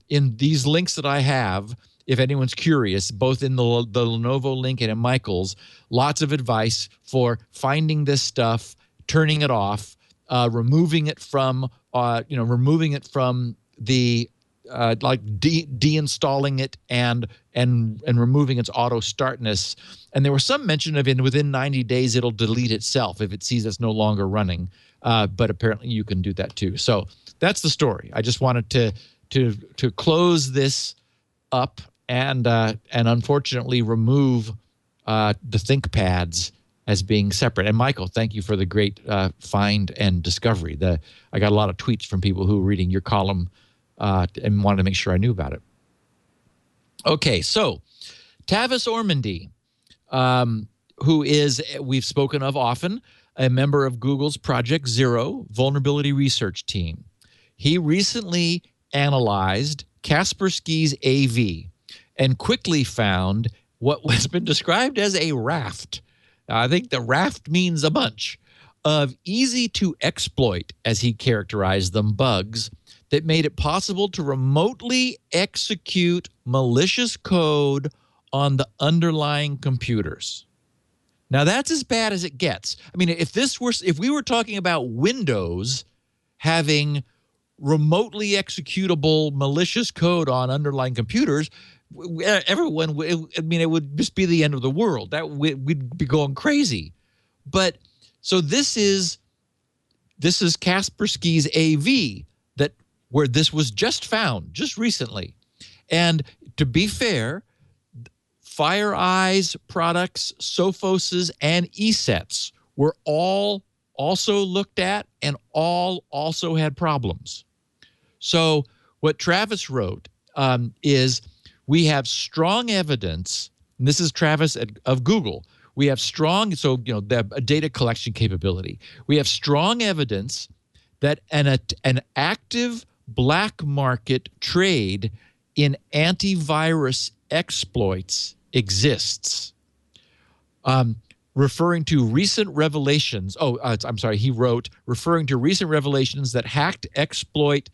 in these links that I have, if anyone's curious, both in the Lenovo link and in Michael's, lots of advice for finding this stuff, turning it off, removing it from the deinstalling it and removing its auto startness. And there was some mention of within 90 days it'll delete itself if it sees it's no longer running. But apparently you can do that too. So that's the story. I just wanted to close this up and unfortunately remove the ThinkPads as being separate. And Michael, thank you for the great find and discovery. I got a lot of tweets from people who were reading your column and wanted to make sure I knew about it. Okay, so Tavis Ormandy, who is, we've spoken of often, a member of Google's Project Zero vulnerability research team. He recently analyzed Kaspersky's AV and quickly found what has been described as a raft. I think the raft means a bunch of easy-to-exploit, as he characterized them, bugs that made it possible to remotely execute malicious code on the underlying computers. Now, that's as bad as it gets. I mean, if we were talking about Windows having remotely executable malicious code on underlying computers, everyone, it would just be the end of the world. We'd be going crazy. But so this is Kaspersky's AV where this was just found just recently. And to be fair, FireEye's products, Sophos's, and ESET's were all also looked at and all also had problems. So what Travis wrote is, we have strong evidence, and this is Travis of Google. We have strong, the data collection capability. We have strong evidence that an active black market trade in antivirus exploits exists. Referring to recent revelations. He wrote, referring to recent revelations that hacked exploit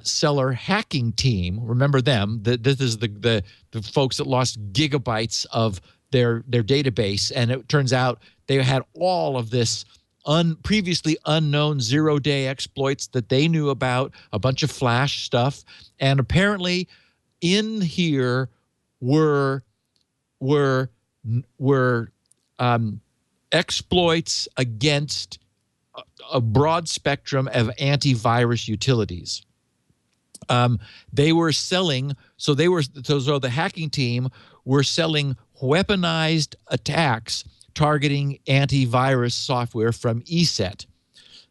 seller hacking team. Remember them? This is the folks that lost gigabytes of their database, and it turns out they had all of this previously unknown zero-day exploits that they knew about, a bunch of flash stuff, and apparently in here were exploits against a broad spectrum of antivirus utilities. They were selling, so the hacking team were selling weaponized attacks targeting antivirus software from ESET.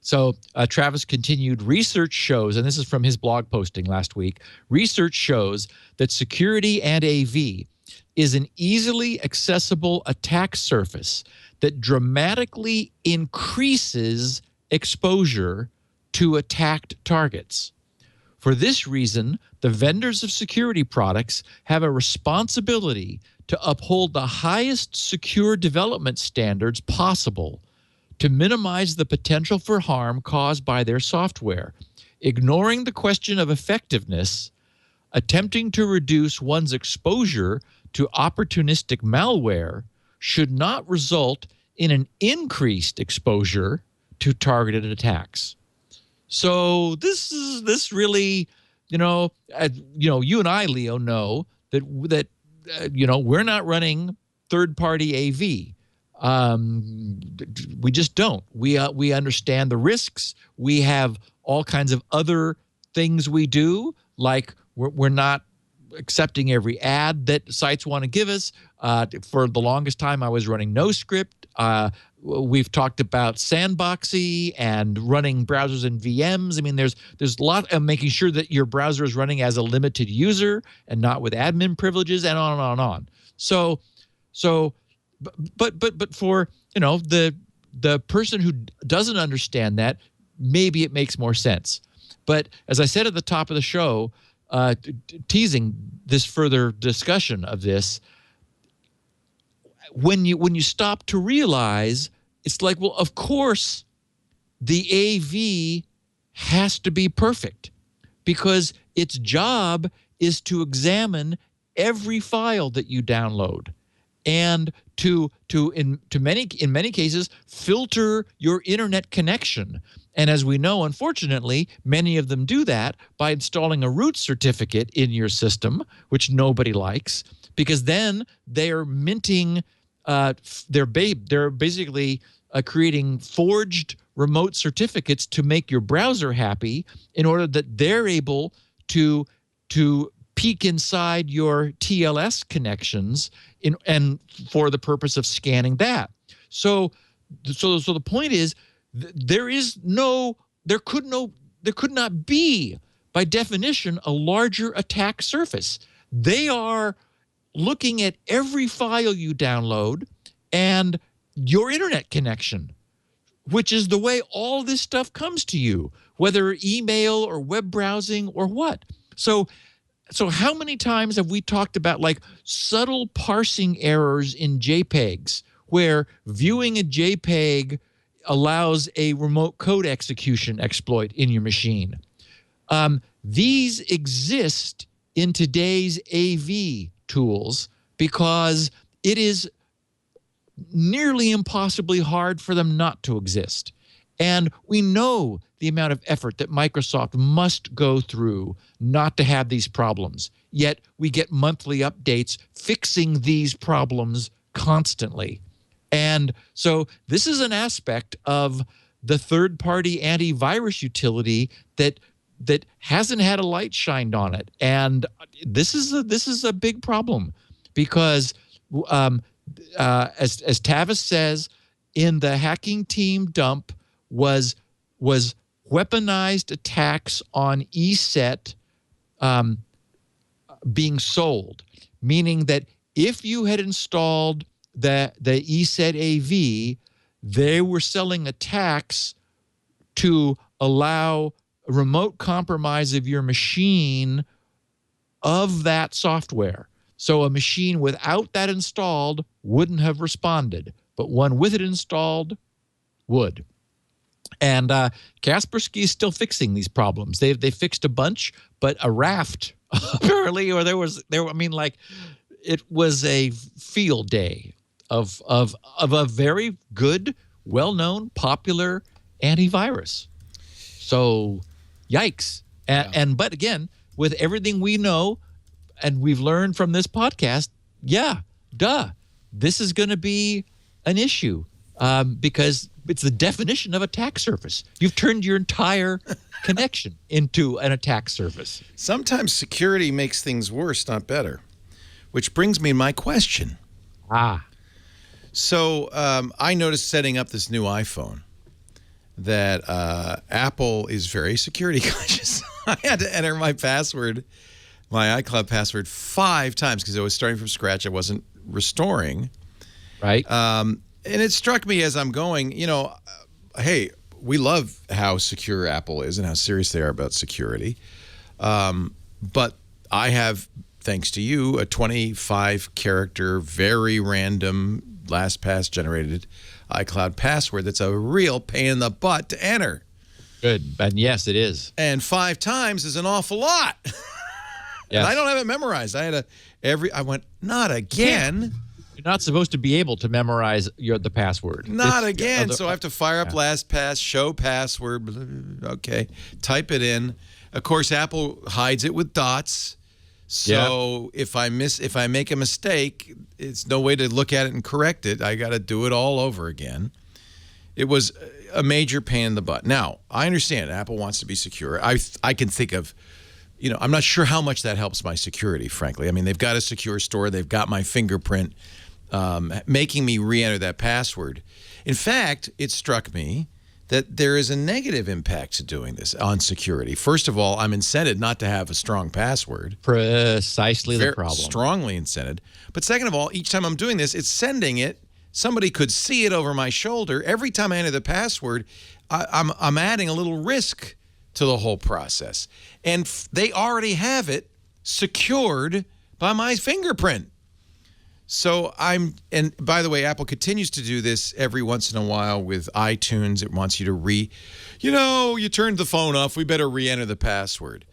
So Travis continued, research shows, and this is from his blog posting last week, research shows that security and AV is an easily accessible attack surface that dramatically increases exposure to attacked targets. For this reason, the vendors of security products have a responsibility to uphold the highest secure development standards possible to minimize the potential for harm caused by their software. Ignoring the question of effectiveness, attempting to reduce one's exposure to opportunistic malware should not result in an increased exposure to targeted attacks. So this really, you and I, Leo, know that we're not running third-party AV. We just don't. We understand the risks. We have all kinds of other things we do, like we're not accepting every ad that sites want to give us. For the longest time, I was running NoScript. We've talked about sandboxy and running browsers and VMs. I mean, there's a lot of making sure that your browser is running as a limited user and not with admin privileges, and on and on and on. But for the person who doesn't understand that, maybe it makes more sense. But as I said at the top of the show, teasing this further discussion of this, when you stop to realize, it's like, well, of course the AV has to be perfect, because its job is to examine every file that you download and in many cases filter your internet connection. And as we know, unfortunately, many of them do that by installing a root certificate in your system, which nobody likes, because then they're minting, they're basically creating forged remote certificates to make your browser happy, in order that they're able to peek inside your TLS connections and for the purpose of scanning that. So the point is, there could not be, by definition, a larger attack surface. They are looking at every file you download and your internet connection, which is the way all this stuff comes to you, whether email or web browsing or what. So how many times have we talked about like subtle parsing errors in JPEGs, where viewing a JPEG allows a remote code execution exploit in your machine. These exist in today's AV tools because it is nearly impossibly hard for them not to exist. And we know the amount of effort that Microsoft must go through not to have these problems. Yet we get monthly updates fixing these problems constantly. And so this is an aspect of the third-party antivirus utility that hasn't had a light shined on it. And this is a big problem because as Tavis says, in the hacking team dump was weaponized attacks on ESET being sold, meaning that if you had installed the ESET AV, they were selling attacks to allow a remote compromise of your machine of that software. So a machine without that installed wouldn't have responded, but one with it installed would. And Kaspersky is still fixing these problems. They fixed a bunch, but a raft apparently, or it was a field day of a very good, well-known, popular antivirus. So, yikes! But again, with everything we know and we've learned from this podcast, this is going to be an issue because it's the definition of attack surface. You've turned your entire connection into an attack surface. Sometimes security makes things worse, not better. Which brings me to my question. So I noticed setting up this new iPhone that Apple is very security conscious. I had to enter my password, my iCloud password, 5 times because I was starting from scratch. I wasn't restoring. Right. And it struck me as I'm going, hey, we love how secure Apple is and how serious they are about security. But I have, thanks to you, a 25-character, very random, LastPass generated iCloud password that's a real pain in the butt to enter. Good. And yes, it is. And 5 times is an awful lot. Yes. And I don't have it memorized. I went, not again. You're not supposed to be able to memorize the password. Not again. So I have to fire up LastPass, show password. Okay. Type it in. Of course, Apple hides it with dots. So if I make a mistake, it's no way to look at it and correct it. I got to do it all over again. It was a major pain in the butt. Now, I understand Apple wants to be secure. I can think of, I'm not sure how much that helps my security, frankly. I mean, they've got a secure store. They've got my fingerprint, making me re-enter that password. In fact, it struck me that there is a negative impact to doing this on security. First of all, I'm incented not to have a strong password. Precisely the problem. Strongly incented. But second of all, each time I'm doing this, it's sending it. Somebody could see it over my shoulder. Every time I enter the password, I'm adding a little risk to the whole process. And they already have it secured by my fingerprint. So and by the way, Apple continues to do this every once in a while with iTunes. It wants you to you turned the phone off. We better re-enter the password.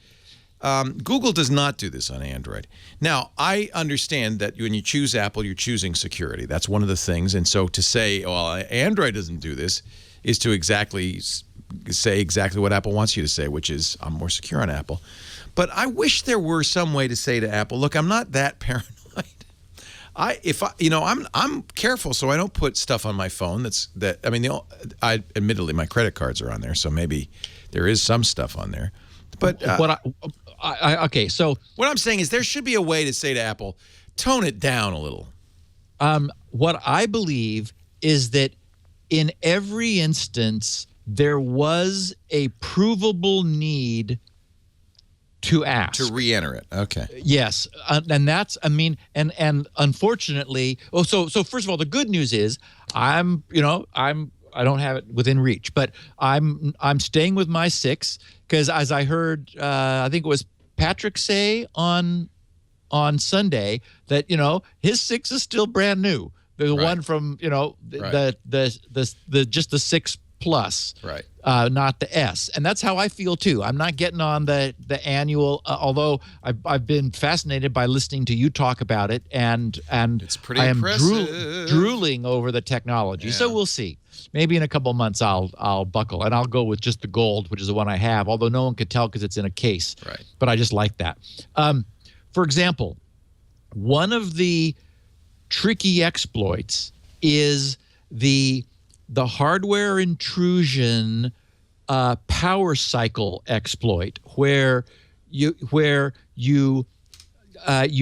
Google does not do this on Android. Now, I understand that when you choose Apple, you're choosing security. That's one of the things. And so to say, well, Android doesn't do this is to say exactly what Apple wants you to say, which is, I'm more secure on Apple. But I wish there were some way to say to Apple, look, I'm not that paranoid. I'm careful so I don't put stuff on my phone admittedly my credit cards are on there, so maybe there is some stuff on there. But okay, so what I'm saying is there should be a way to say to Apple, tone it down a little. What I believe is that in every instance there was a provable need to ask. To re-enter it. Okay. Yes. And that's, and unfortunately, so first of all, the good news is I don't have it within reach, but I'm staying with my 6 because as I heard, I think it was Patrick say on Sunday that, his 6 is still brand new. The one from, just the 6 plus, Right. Not the S. And that's how I feel too. I'm not getting on the annual, although I've been fascinated by listening to you talk about it, and It's pretty I am impressive. drooling over the technology. Yeah. So we'll see. Maybe in a couple of months I'll buckle, and I'll go with just the gold, which is the one I have, although no one could tell because it's in a case. Right. But I just like that. For example, one of the tricky exploits is the hardware intrusion power cycle exploit, where you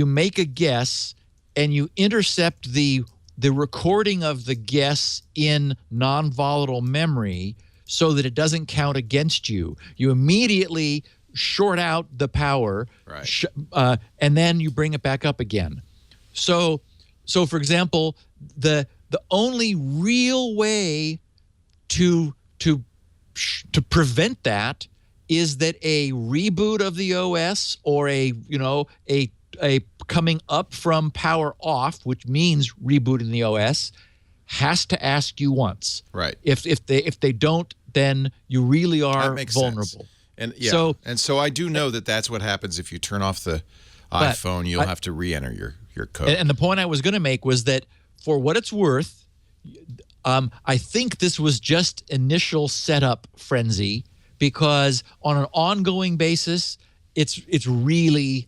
make a guess and you intercept the recording of the guess in non-volatile memory so that it doesn't count against you. You immediately short out the power, right. And then you bring it back up again. So for example, the only real way to prevent that is that a reboot of the OS, or a coming up from power off, which means rebooting the OS, has to ask you once. Right. If they don't, then you really are That makes vulnerable. sense. And so I do know that that's what happens if you turn off the iPhone. You'll have to re-enter your code. And the point I was going to make was that, for what it's worth, I think this was just initial setup frenzy, because on an ongoing basis, it's really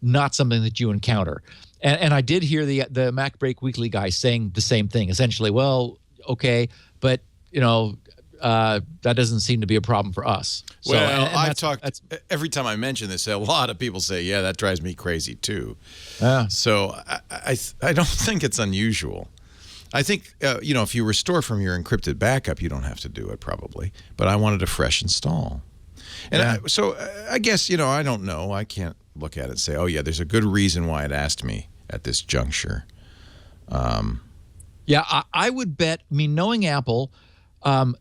not something that you encounter. And I did hear the Mac Break Weekly guy saying the same thing. Essentially, well, okay, but that doesn't seem to be a problem for us. Well, I've talked every time I mention this, a lot of people say, "Yeah, that drives me crazy too." So I don't think it's unusual. I think if you restore from your encrypted backup, you don't have to do it probably. But I wanted a fresh install, and so I guess I don't know. I can't look at it and say, "Oh yeah, there's a good reason why it asked me at this juncture." I would bet. I mean, knowing Apple,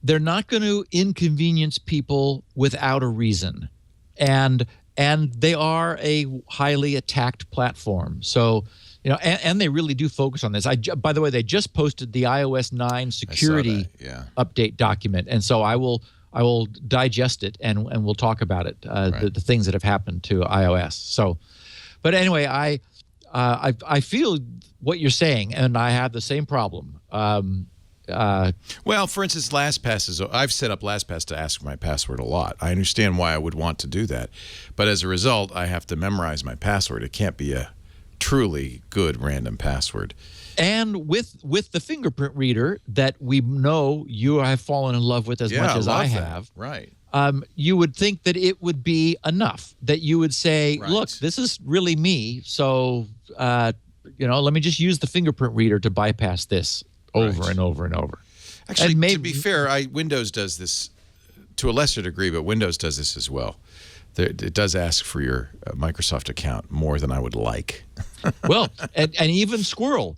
they're not going to inconvenience people without a reason, and they are a highly attacked platform. So, and they really do focus on this. By the way, they just posted the iOS 9 security update document, and so I will digest it and we'll talk about it, the things that have happened to iOS. So, but anyway, I feel what you're saying, and I have the same problem. Well, for instance, LastPass I've set up LastPass to ask for my password a lot. I understand why I would want to do that, but as a result, I have to memorize my password. It can't be a truly good random password. And with the fingerprint reader that we know you have fallen in love with as much as I have, right? You would think that it would be enough, that you would say, "Look, this is really me. So, let me just use the fingerprint reader to bypass this." Over and over and over. Actually, to be fair, Windows does this to a lesser degree, but Windows does this as well. It does ask for your Microsoft account more than I would like. Well, and even Squirrel,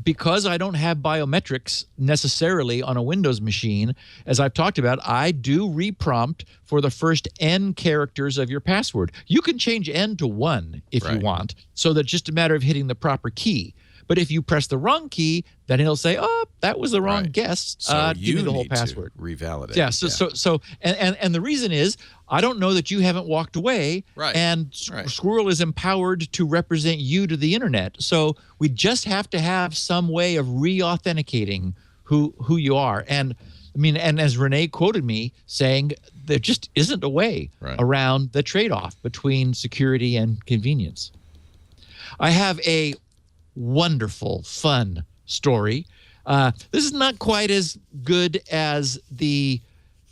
because I don't have biometrics necessarily on a Windows machine, as I've talked about, I do reprompt for the first N characters of your password. You can change N to 1 if you want, so that's just a matter of hitting the proper key. But if you press the wrong key, then it'll say, "Oh, that was the wrong guess. So give me the whole password." Revalidate. Yeah. So, and the reason is, I don't know that you haven't walked away, and Squirrel is empowered to represent you to the internet. So we just have to have some way of re-authenticating who you are. And I mean, and as Renee quoted me saying, there just isn't a way around the trade-off between security and convenience. I have a wonderful, fun story. This is not quite as good as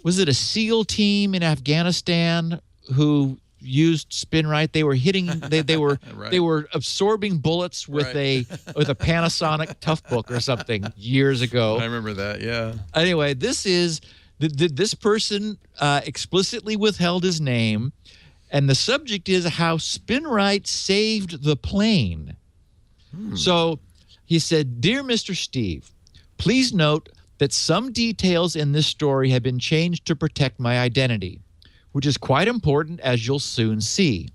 was it a SEAL team in Afghanistan who used SpinRite? They were hitting, they were absorbing bullets with a Panasonic Toughbook or something years ago. I remember that, yeah. Anyway, this person explicitly withheld his name, and the subject is how SpinRite saved the plane. So he said, "Dear Mr. Steve, please note that some details in this story have been changed to protect my identity, which is quite important, as you'll soon see.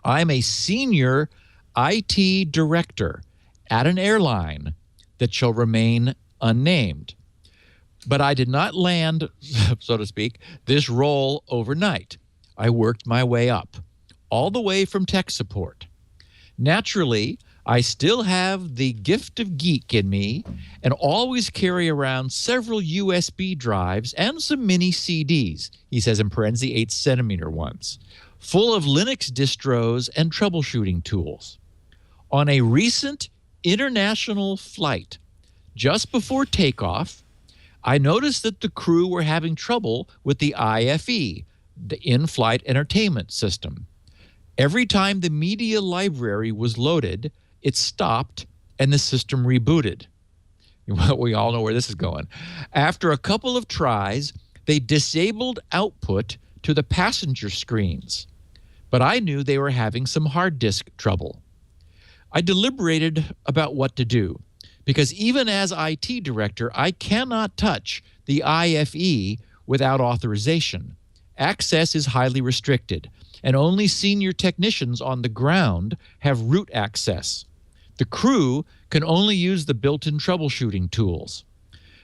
I'm a senior IT director at an airline that shall remain unnamed. But I did not land, so to speak, this role overnight. I worked my way up, all the way from tech support. Naturally, I still have the gift of geek in me and always carry around several USB drives and some mini CDs, he says in parentheses, 8-centimeter ones, full of Linux distros and troubleshooting tools. On a recent international flight, just before takeoff, I noticed that the crew were having trouble with the IFE, the in-flight entertainment system. Every time the media library was loaded, it stopped and the system rebooted. Well, we all know where this is going. After a couple of tries, they disabled output to the passenger screens, but I knew they were having some hard disk trouble. I deliberated about what to do, because even as IT director, I cannot touch the IFE without authorization. Access is highly restricted, and only senior technicians on the ground have root access. The crew can only use the built-in troubleshooting tools.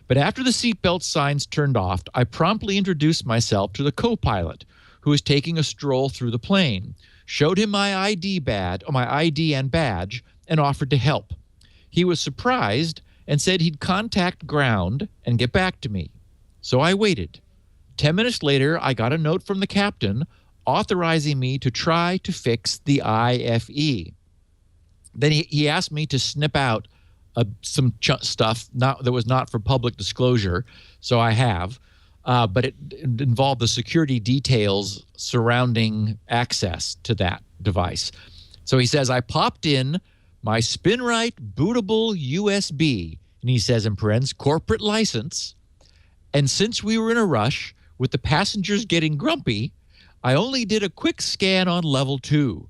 But after the seatbelt signs turned off, I promptly introduced myself to the co-pilot, who was taking a stroll through the plane, showed him my ID and badge, and offered to help. He was surprised and said he'd contact ground and get back to me. So I waited. 10 minutes later, I got a note from the captain authorizing me to try to fix the IFE. Then he asked me to snip out some stuff that was not for public disclosure, so I have, but it involved the security details surrounding access to that device. So he says, I popped in my SpinRite bootable USB, and he says in parentheses, corporate license, and since we were in a rush, with the passengers getting grumpy, I only did a quick scan on level 2.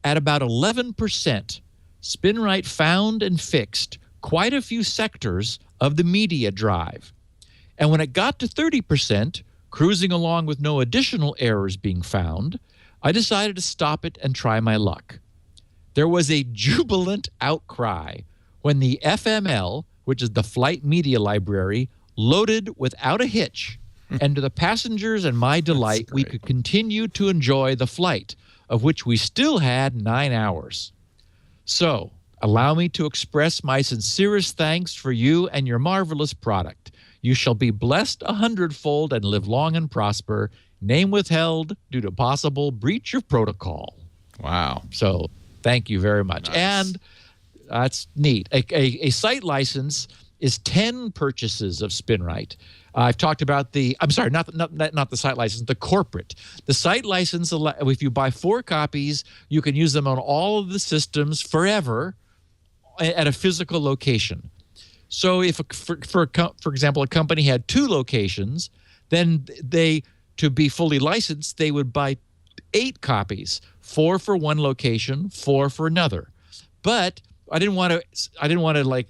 At about 11%, SpinRite found and fixed quite a few sectors of the media drive. And when it got to 30%, cruising along with no additional errors being found, I decided to stop it and try my luck. There was a jubilant outcry when the FML, which is the Flight Media Library, loaded without a hitch, and to the passengers and my delight, we could continue to enjoy the flight, of which we still had 9 hours. So, allow me to express my sincerest thanks for you and your marvelous product. You shall be blessed 100-fold and live long and prosper. Name withheld due to possible breach of protocol. Wow. So, thank you very much. Nice. And that's neat. A site license is 10 purchases of SpinRite. I've talked about not the site license, the corporate. The site license, if you buy 4 copies, you can use them on all of the systems forever at a physical location. So if, for example, a company had 2 locations, then to be fully licensed, they would buy 8 copies, 4 for one location, 4 for another. But I didn't want to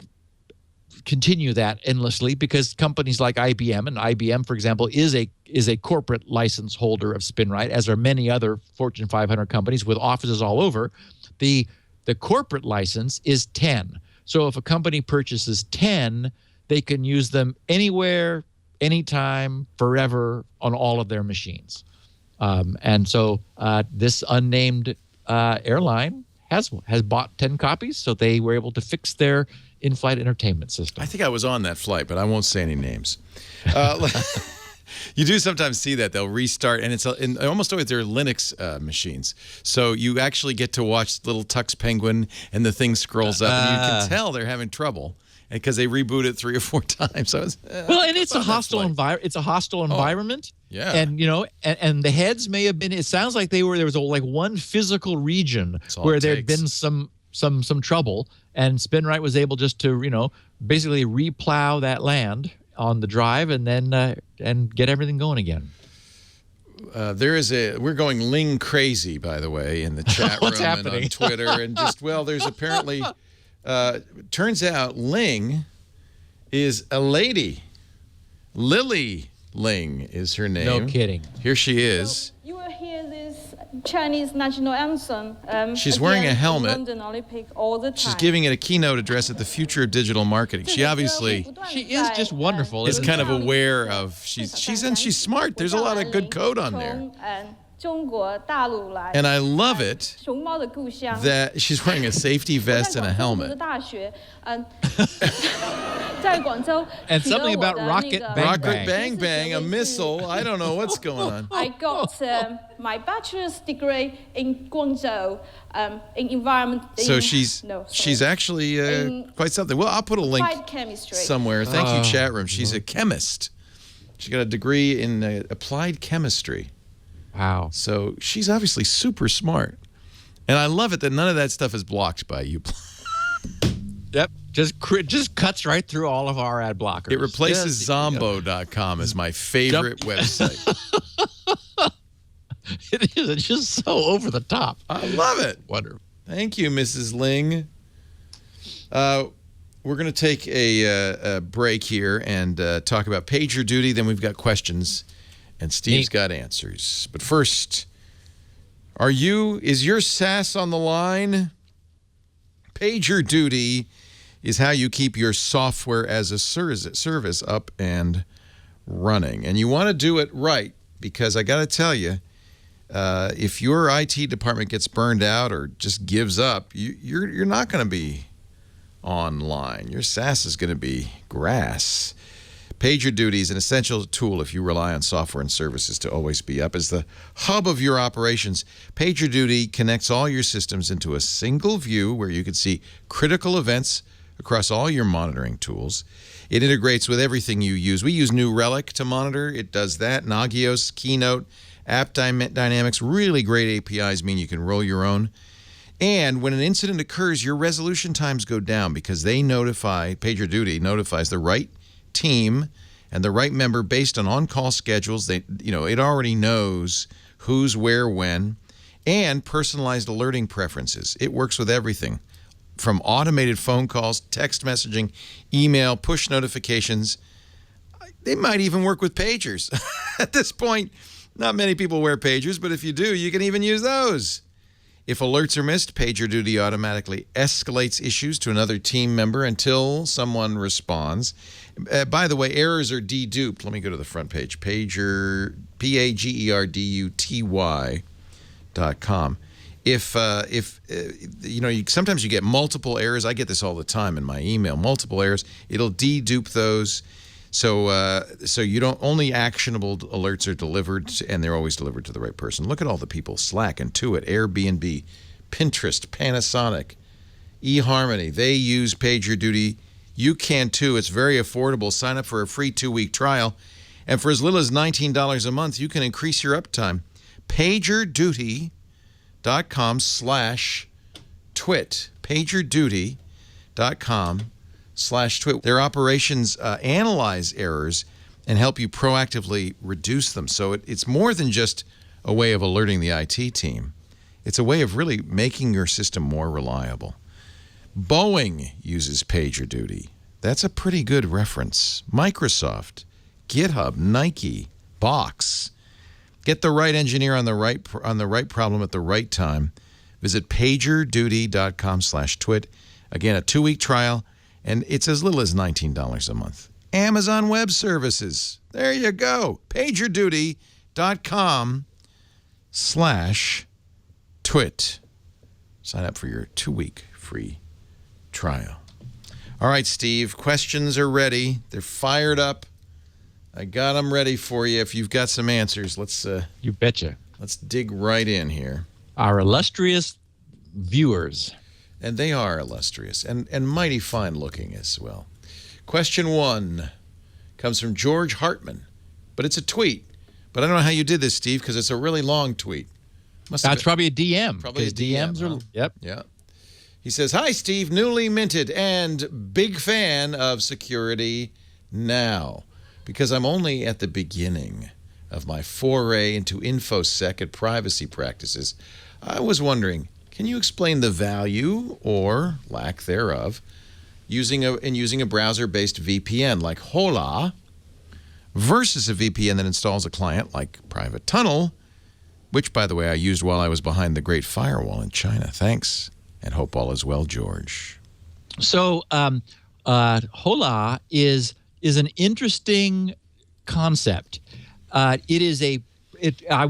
continue that endlessly, because companies like IBM, and IBM, for example, is a corporate license holder of SpinRite, as are many other Fortune 500 companies with offices all over. The corporate license is 10. So if a company purchases 10, they can use them anywhere, anytime, forever on all of their machines. And so this unnamed airline has bought 10 copies, so they were able to fix their in-flight entertainment system. I think I was on that flight, but I won't say any names. You do sometimes see that they'll restart, and almost always they're Linux machines. So you actually get to watch little Tux Penguin, and the thing scrolls up, and you can tell they're having trouble because they reboot it 3 or 4 times. So it's a hostile environment. It's a hostile environment. Yeah, and and the heads may have been. It sounds like there was one physical region where there had been some trouble, and SpinRite was able just to basically replow that land on the drive and then and get everything going again. We're going Ling crazy, by the way, in the chat room and on Twitter, and there's apparently turns out Ling is a lady. Lily Ling is her name. No kidding. Here she is. You will hear this Chinese national anthem. She's wearing a helmet. London Olympic all the time. She's giving it a keynote address at the Future of Digital Marketing. She obviously She is just wonderful. is kind of aware of she's smart. There's a lot of good code on there. And I love it that she's wearing a safety vest and a helmet. And something about rocket bang Bang, a missile. I don't know what's going on. I got my bachelor's degree in Guangzhou in environment. So she's actually quite something. Well, I'll put a link somewhere. Thank you, chat room. She's a chemist. She got a degree in applied chemistry. Wow. So she's obviously super smart. And I love it that none of that stuff is blocked by you. Yep. Just cuts right through all of our ad blockers. It replaces Zombo.com as my favorite website. It is. It's just so over the top. I love it. Wonderful. Thank you, Mrs. Ling. We're going to take a break here and talk about PagerDuty. Then we've got questions, and Steve's got answers. But first, is your SaaS on the line? PagerDuty is how you keep your software as a service up and running. And you want to do it right, because I got to tell you, if your IT department gets burned out or just gives up, you're not going to be online. Your SaaS is going to be grass. PagerDuty is an essential tool if you rely on software and services to always be up. As the hub of your operations, PagerDuty connects all your systems into a single view where you can see critical events across all your monitoring tools. It integrates with everything you use. We use New Relic to monitor. It does that. Nagios, Keynote, App Dynamics, really great APIs mean you can roll your own. And when an incident occurs, your resolution times go down because PagerDuty notifies the right team and the right member based on on-call schedules. It already knows who's where when, and personalized alerting preferences. It works with everything from automated phone calls, text messaging, email, push notifications. They might even work with pagers. At this point, not many people wear pagers, but if you do, you can even use those. If alerts are missed, PagerDuty automatically escalates issues to another team member until someone responds. By the way, errors are deduped. Let me go to the front page. PagerDuty.com. Sometimes you get multiple errors. I get this all the time in my email. Multiple errors. It'll dedupe those. So you don't only actionable alerts are delivered, and they're always delivered to the right person. Look at all the people: Slack, Intuit, Airbnb, Pinterest, Panasonic, eHarmony. They use PagerDuty. You can too. It's very affordable. Sign up for a free 2-week trial, and for as little as $19 a month, you can increase your uptime. PagerDuty.com/twit. PagerDuty.com/twit. Their operations analyze errors and help you proactively reduce them. So it's more than just a way of alerting the IT team. It's a way of really making your system more reliable. Boeing uses PagerDuty. That's a pretty good reference. Microsoft, GitHub, Nike, Box. Get the right engineer on the right problem at the right time. Visit PagerDuty.com/twit. Again, a 2-week trial. And it's as little as $19 a month. Amazon Web Services. There you go. PagerDuty.com/twit. Sign up for your 2-week free trial. All right, Steve. Questions are ready. They're fired up. I got them ready for you. If you've got some answers, you betcha. Let's dig right in here. Our illustrious viewers. And they are illustrious and mighty fine looking as well. Question 1 comes from George Hartman, but it's a tweet. But I don't know how you did this, Steve, because it's a really long tweet. That's probably a DM. Probably a DM. DMs are, yep. Yeah. He says, "Hi, Steve, newly minted and big fan of Security Now. Because I'm only at the beginning of my foray into InfoSec and privacy practices, I was wondering, can you explain the value, or lack thereof, using a browser-based VPN like Hola versus a VPN that installs a client like Private Tunnel which, by the way, I used while I was behind the Great Firewall in China. Thanks, and hope all is well, George. So Hola is an interesting concept. I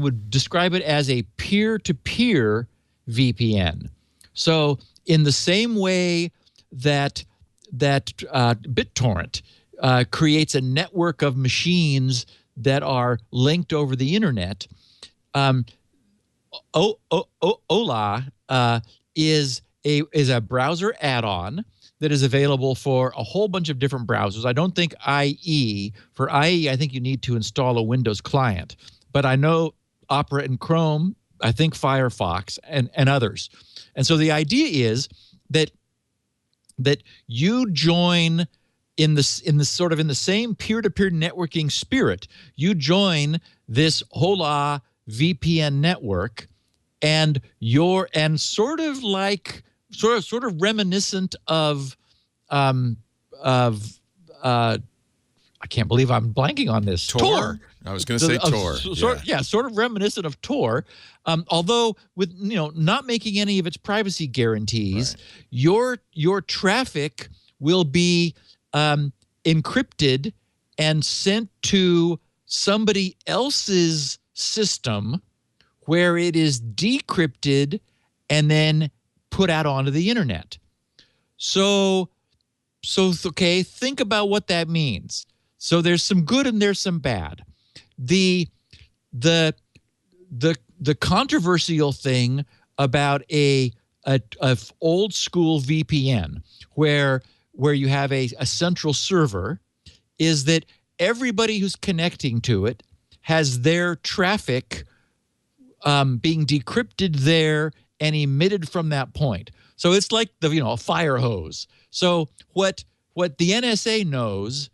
would describe it as a peer-to-peer VPN. So in the same way that BitTorrent creates a network of machines that are linked over the internet, Hola is a browser add-on that is available for a whole bunch of different browsers. I don't think IE. For IE, I think you need to install a Windows client. But I know Opera and Chrome, I think Firefox, and others. And so the idea is that you join in the same peer-to-peer networking spirit. You join this Hola VPN network, and sort of reminiscent of I can't believe I'm blanking on this. Tor. I was going to say Tor. Sort of reminiscent of Tor, although with not making any of its privacy guarantees. Right. Your traffic will be encrypted and sent to somebody else's system, where it is decrypted and then put out onto the internet. So okay, think about what that means. So there's some good and there's some bad. The controversial thing about a old school VPN where you have a central server is that everybody who's connecting to it has their traffic being decrypted there and emitted from that point. So it's like a fire hose. So what the NSA knows,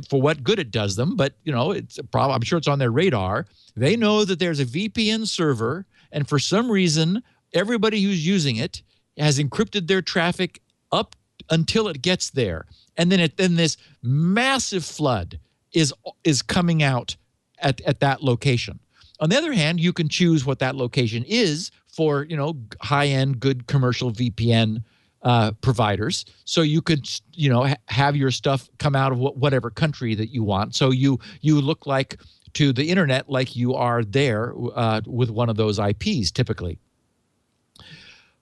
for what good it does them, but it's a problem. I'm sure it's on their radar. They know that there's a VPN server, and for some reason, everybody who's using it has encrypted their traffic up until it gets there, and then this massive flood is coming out at that location. On the other hand, you can choose what that location is for high-end, good commercial VPN providers. So you could have your stuff come out of whatever country that you want. So you look like to the internet like you are there with one of those IPs typically.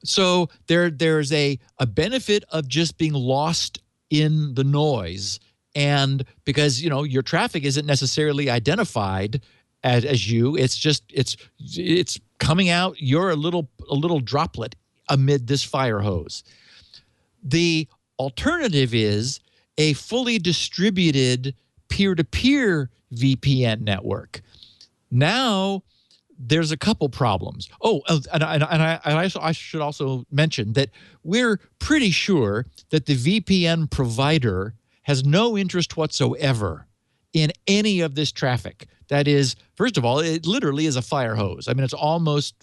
So there's a benefit of just being lost in the noise, and because your traffic isn't necessarily identified as you, it's coming out. You're a little droplet amid this fire hose. The alternative is a fully distributed peer-to-peer VPN network. Now, there's a couple problems. Oh, and I should also mention that we're pretty sure that the VPN provider has no interest whatsoever in any of this traffic. That is, first of all, it literally is a fire hose. I mean, it's almost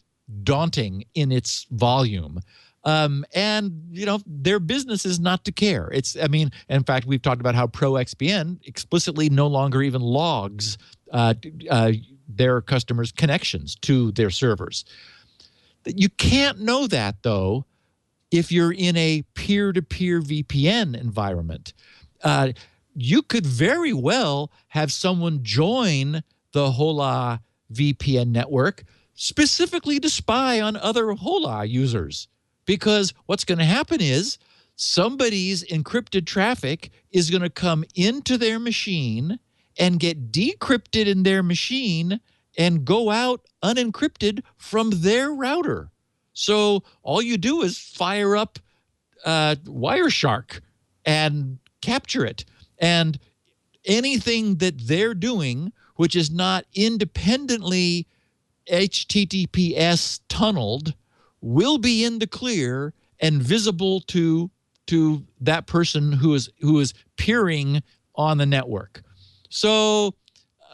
daunting in its volume. And their business is not to care. In fact, we've talked about how ProXPN explicitly no longer even logs their customers' connections to their servers. You can't know that, though, if you're in a peer-to-peer VPN environment. You could very well have someone join the Hola VPN network specifically to spy on other Hola users. Because what's going to happen is somebody's encrypted traffic is going to come into their machine and get decrypted in their machine and go out unencrypted from their router. So all you do is fire up Wireshark and capture it. And anything that they're doing, which is not independently HTTPS tunneled, will be in the clear and visible to that person who is peering on the network. So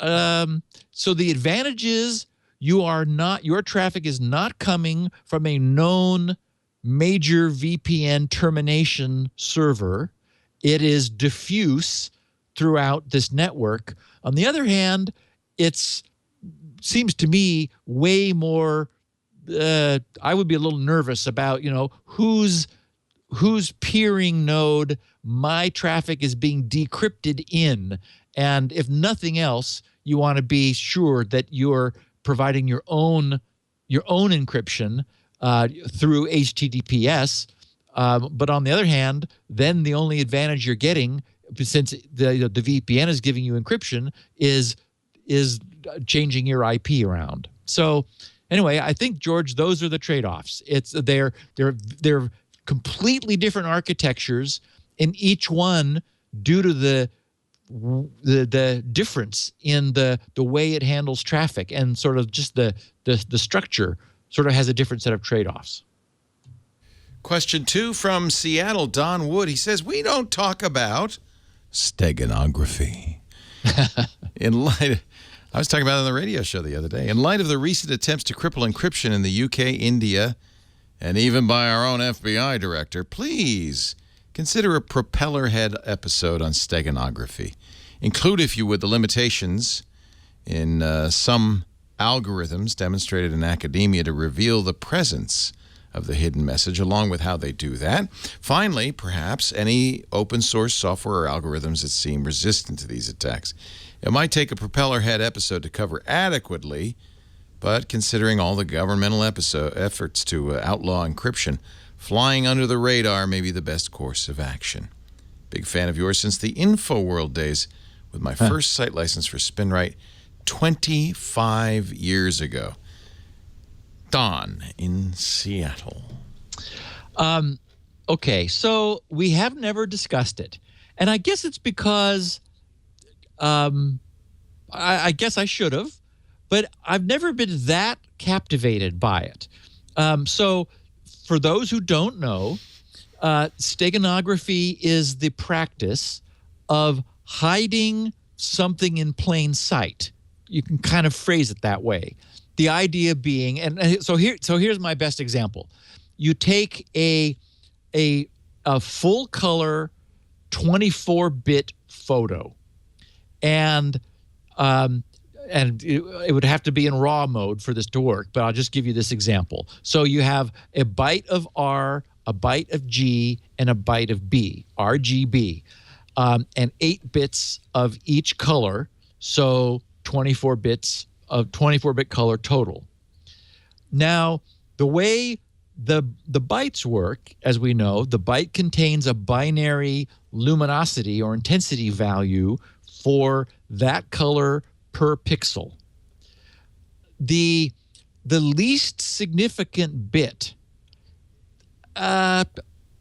the advantage is your traffic is not coming from a known major VPN termination server. It is diffuse throughout this network. On the other hand, it's seems to me way more. I would be a little nervous about, whose peering node my traffic is being decrypted in. And if nothing else, you want to be sure that you're providing your own encryption through HTTPS. But on the other hand, then the only advantage you're getting, since the VPN is giving you encryption, is changing your IP around. So anyway, I think, George, those are the trade-offs. They're completely different architectures, in each one due to the difference in the way it handles traffic, and sort of just the structure sort of has a different set of trade-offs. Question 2 from Seattle, Don Wood. He says, we don't talk about steganography. I was talking about it on the radio show the other day. In light of the recent attempts to cripple encryption in the UK, India, and even by our own FBI director, please consider a propeller head episode on steganography. Include, if you would, the limitations in some algorithms demonstrated in academia to reveal the presence of the hidden message, along with how they do that. Finally, perhaps any open source software or algorithms that seem resistant to these attacks. It might take a propeller head episode to cover adequately, but considering all the governmental efforts to outlaw encryption, flying under the radar may be the best course of action. Big fan of yours since the InfoWorld days, with my first site license for SpinRite 25 years ago. Don in Seattle. Okay, so we have never discussed it. And I guess it's because I guess I should have, but I've never been that captivated by it. So for those who don't know, steganography is the practice of hiding something in plain sight. You can kind of phrase it that way. The idea being, and so here's my best example. You take a full color 24-bit photo, and it would have to be in RAW mode for this to work, but I'll just give you this example. So you have a byte of R, a byte of G, and a byte of B, RGB, and 8 bits of each color, so 24 bits of 24-bit color total. Now, the way the bytes work, as we know, the byte contains a binary luminosity or intensity value for that color per pixel. The least significant bit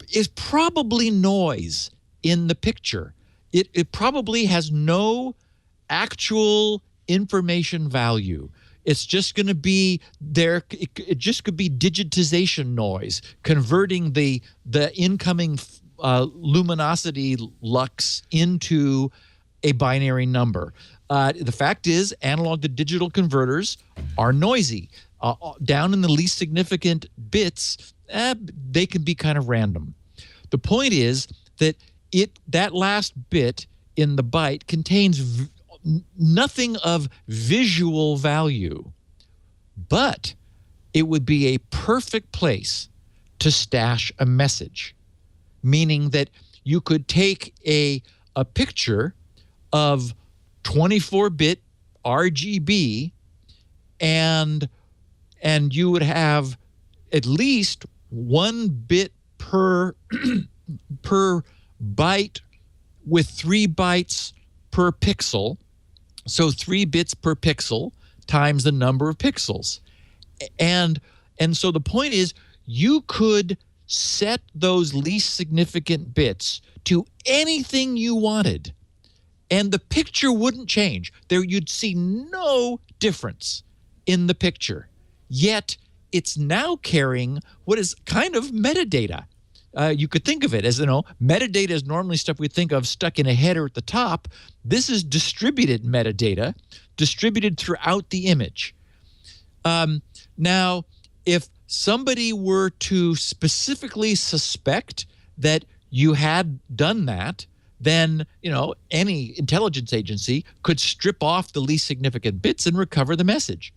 is probably noise in the picture. It probably has no actual information value. It's just going to be there. It just could be digitization noise, converting the incoming luminosity lux into a binary number. The fact is, analog to digital converters are noisy. Down in the least significant bits, they can be kind of random. The point is that that last bit in the byte contains nothing of visual value, but it would be a perfect place to stash a message, meaning that you could take a picture of 24-bit RGB and you would have at least 1 bit per per byte with 3 bytes per pixel. So 3 bits per pixel times the number of pixels. And so the point is, you could set those least significant bits to anything you wanted, and the picture wouldn't change. You'd see no difference in the picture. Yet it's now carrying what is kind of metadata. You could think of it as, metadata is normally stuff we think of stuck in a header at the top. This is distributed metadata, distributed throughout the image. Now, if somebody were to specifically suspect that you had done that, then, any intelligence agency could strip off the least significant bits and recover the message.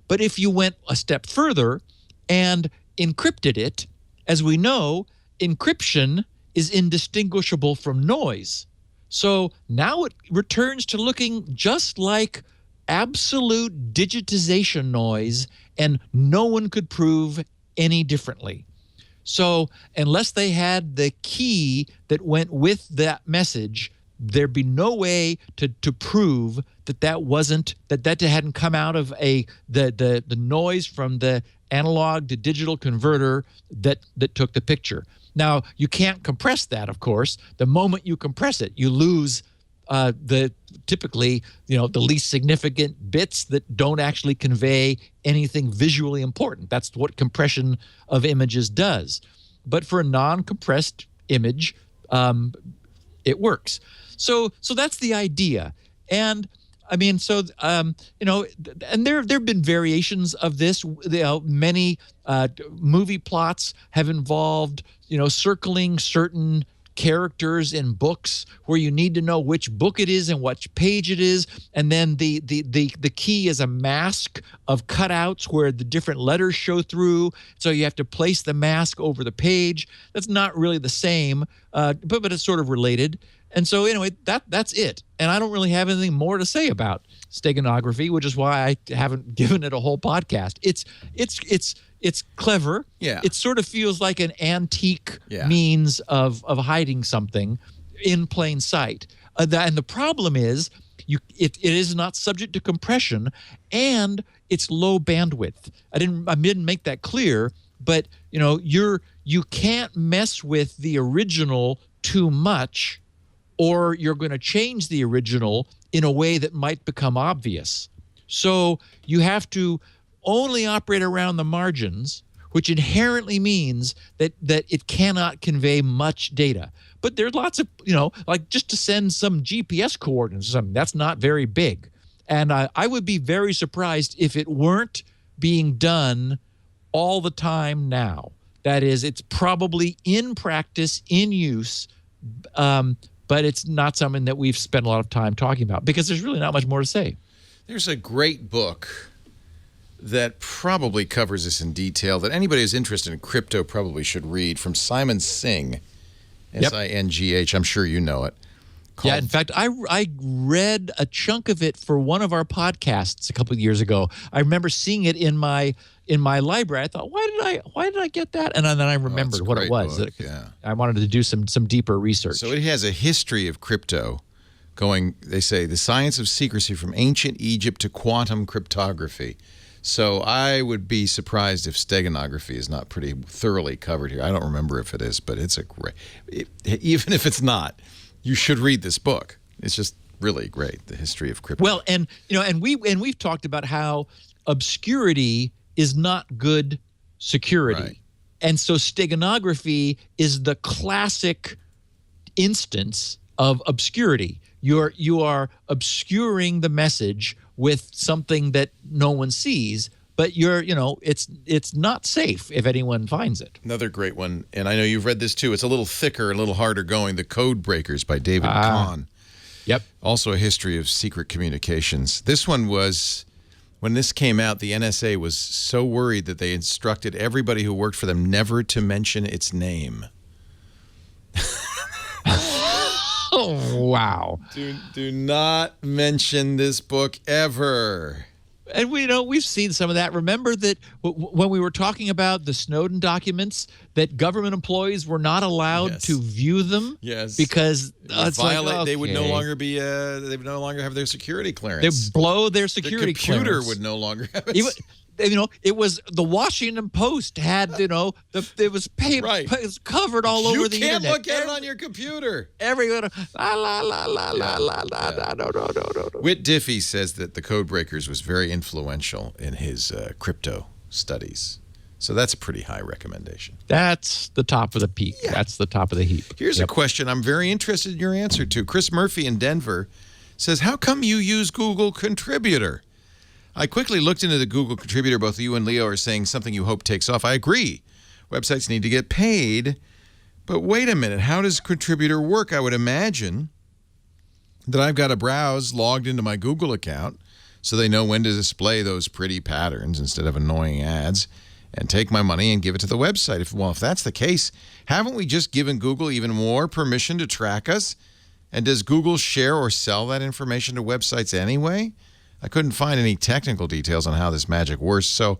But if you went a step further and encrypted it, as we know, encryption is indistinguishable from noise. So now it returns to looking just like absolute digitization noise, and no one could prove any differently. So unless they had the key that went with that message, there'd be no way to prove that hadn't come out of the noise from the analog to digital converter that took the picture. Now, you can't compress that, of course. The moment you compress it, you lose typically the least significant bits that don't actually convey anything visually important. That's what compression of images does. But for a non-compressed image, it works. So that's the idea. And I mean, and there have been variations of this. Many movie plots have involved, circling certain characters in books where you need to know which book it is and which page it is, and then the key is a mask of cutouts where the different letters show through, so you have to place the mask over the page. That's not really the same, but it's sort of related. And so anyway, that's it. And I don't really have anything more to say about steganography, which is why I haven't given it a whole podcast. It's clever. Yeah. It sort of feels like an antique means of hiding something in plain sight. And the problem is it is not subject to compression, and it's low bandwidth. I didn't make that clear, but you can't mess with the original too much, or you're going to change the original in a way that might become obvious. So you have to only operate around the margins, which inherently means that it cannot convey much data. But there are lots of, like just to send some GPS coordinates or something, that's not very big. And I would be very surprised if it weren't being done all the time now. That is, it's probably in practice, in use, but it's not something that we've spent a lot of time talking about because there's really not much more to say. There's a great book that probably covers this in detail that anybody who's interested in crypto probably should read, from Simon Singh, S-I-N-G-H. I'm sure you know it. Yeah, in fact, I read a chunk of it for one of our podcasts a couple of years ago. I remember seeing it in my library. I thought, why did I get that? And then I remembered what it was. Book, yeah. I wanted to do some deeper research. So it has a history of crypto going, they say, the science of secrecy from ancient Egypt to quantum cryptography. So I would be surprised if steganography is not pretty thoroughly covered here. I don't remember if it is, but it's a great, even if it's not, you should read this book. It's just really great, the history of crypto. Well, and we've talked about how obscurity is not good security. Right. And so steganography is the classic instance of obscurity. You are obscuring the message with something that no one sees, but it's not safe if anyone finds it. Another great one, and I know you've read this too. It's a little thicker, a little harder going. The Code Breakers by David Kahn. Yep. Also a history of secret communications. This one was, when this came out, the NSA was so worried that they instructed everybody who worked for them never to mention its name. Oh, wow. Do not mention this book ever. And we've seen some of that. Remember that when we were talking about the Snowden documents, that government employees were not allowed to view them. Yes, because they would no longer be. They would no longer have their security clearance. They blow their security clearance. The computer would no longer have it. It was the Washington Post had, it was paid, right. It was covered all over the internet. You can't look at it on your computer. Everyone, no. Whit Diffie says that the Code Breakers was very influential in his crypto studies. So that's a pretty high recommendation. That's the top of the peak. Yeah. That's the top of the heap. Here's a question I'm very interested in your answer to. Chris Murphy in Denver says, how come you use Google Contributor? I quickly looked into the Google Contributor. Both you and Leo are saying something you hope takes off. I agree. Websites need to get paid, But wait a minute, how does contributor work? I would imagine that I've got to browse logged into my Google account so they know when to display those pretty patterns instead of annoying ads, and take my money and give it to the website. If that's the case, haven't we just given Google even more permission to track us? And does Google share or sell that information to websites anyway? I couldn't find any technical details on how this magic works, so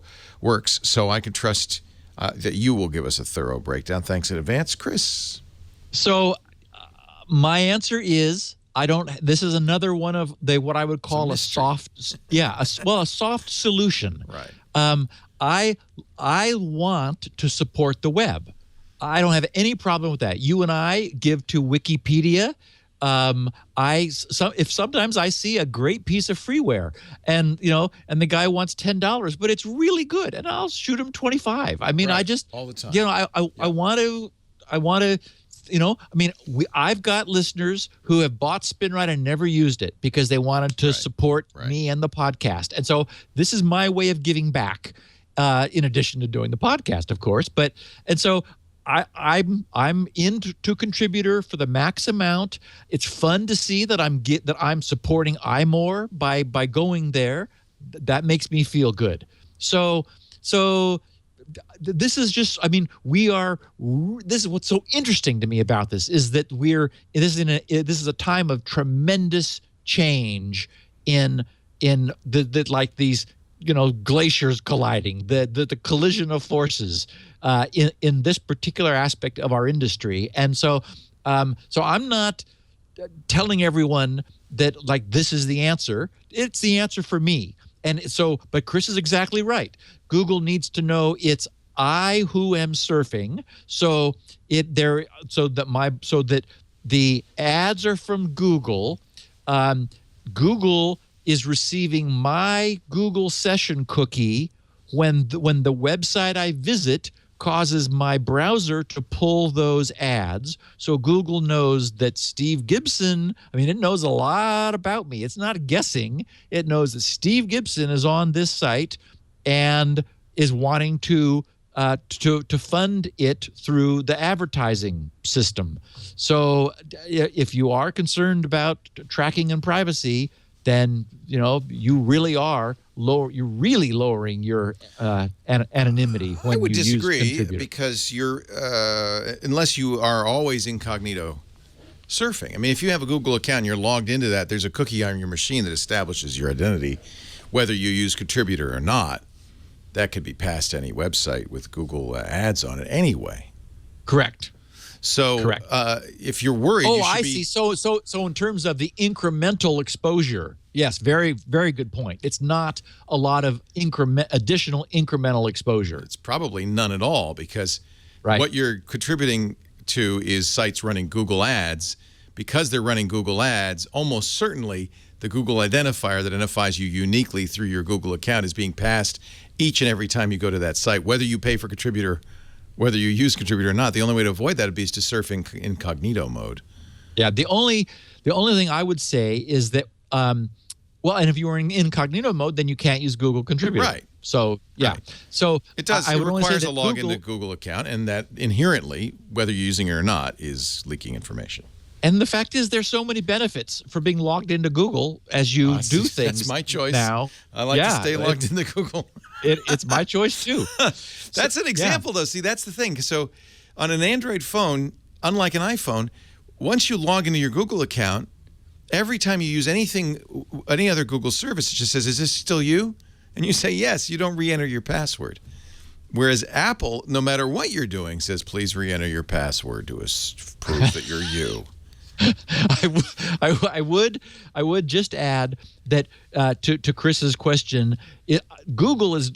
I can trust that you will give us a thorough breakdown. Thanks in advance, Chris. So my answer is I don't. This is another one of what I would call a soft solution. Right. I want to support the web. I don't have any problem with that. You and I give to Wikipedia. If sometimes I see a great piece of freeware and the guy wants $10, but it's really good, and I'll shoot him 25. I mean, right. I just all the time. I want to. I've got listeners who have bought SpinRite and never used it because they wanted to support me and the podcast. And so this is my way of giving back, in addition to doing the podcast, of course. So I'm into contributor for the max amount. It's fun to see that I'm supporting iMore by going there. That makes me feel good. So this is just, this is what's so interesting to me about this is that this is a time of tremendous change in like these, glaciers colliding, the collision of forces in this particular aspect of our industry. And so I'm not telling everyone that like this is the answer. It's the answer for me. And so, but Chris is exactly right. Google needs to know it's I who am surfing. So that the ads are from Google. Google is receiving my Google session cookie when the website I visit causes my browser to pull those ads. So Google knows that Steve Gibson, it knows a lot about me. It's not guessing. It knows that Steve Gibson is on this site and is wanting to fund it through the advertising system. So if you are concerned about tracking and privacy, then you really are you're really lowering your anonymity when you use Contributor. I would disagree because you're unless you are always incognito surfing. If you have a Google account and you're logged into that, there's a cookie on your machine that establishes your identity, whether you use Contributor or not. That could be passed to any website with Google ads on it anyway. Correct. So Correct. If you're worried, you should see. So in terms of the incremental exposure, yes, very, very good point. It's not a lot of additional incremental exposure. It's probably none at all because what you're contributing to is sites running Google ads. Because they're running Google ads, almost certainly the Google identifier that identifies you uniquely through your Google account is being passed each and every time you go to that site, whether you pay for Contributor, whether you use Contributor or not. The only way to avoid that would be to surf in incognito mode. Yeah, the only thing I would say is that, and if you were in incognito mode, then you can't use Google Contributor. Right. So, yeah. Right. So it does. It requires a login to Google account, and that inherently, whether you're using it or not, is leaking information. And the fact is, there's so many benefits for being logged into Google as you do things. That's my choice. Now, I like to stay logged into Google. It's my choice too. That's an example, though. See, that's the thing. So, on an Android phone, unlike an iPhone, once you log into your Google account, every time you use any other Google service, it just says, "Is this still you?" And you say yes. You don't re-enter your password. Whereas Apple, no matter what you're doing, says, "Please re-enter your password to prove that you're you." I would just add that to Chris's question, Google is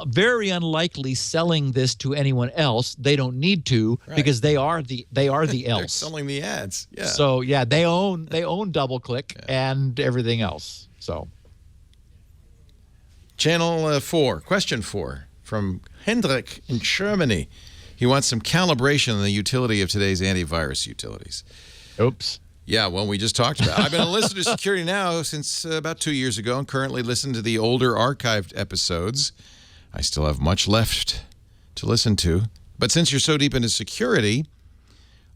very unlikely selling this to anyone else. They don't need to because they are the else. They're selling the ads. Yeah. So yeah, they own DoubleClick and everything else. So Channel 4, question 4 from Hendrik in Germany. He wants some calibration on the utility of today's antivirus utilities. Oops. Yeah, well, we just talked about it. I've been a listener to Security Now since about 2 years ago and currently listen to the older archived episodes. I still have much left to listen to. But since you're so deep into security,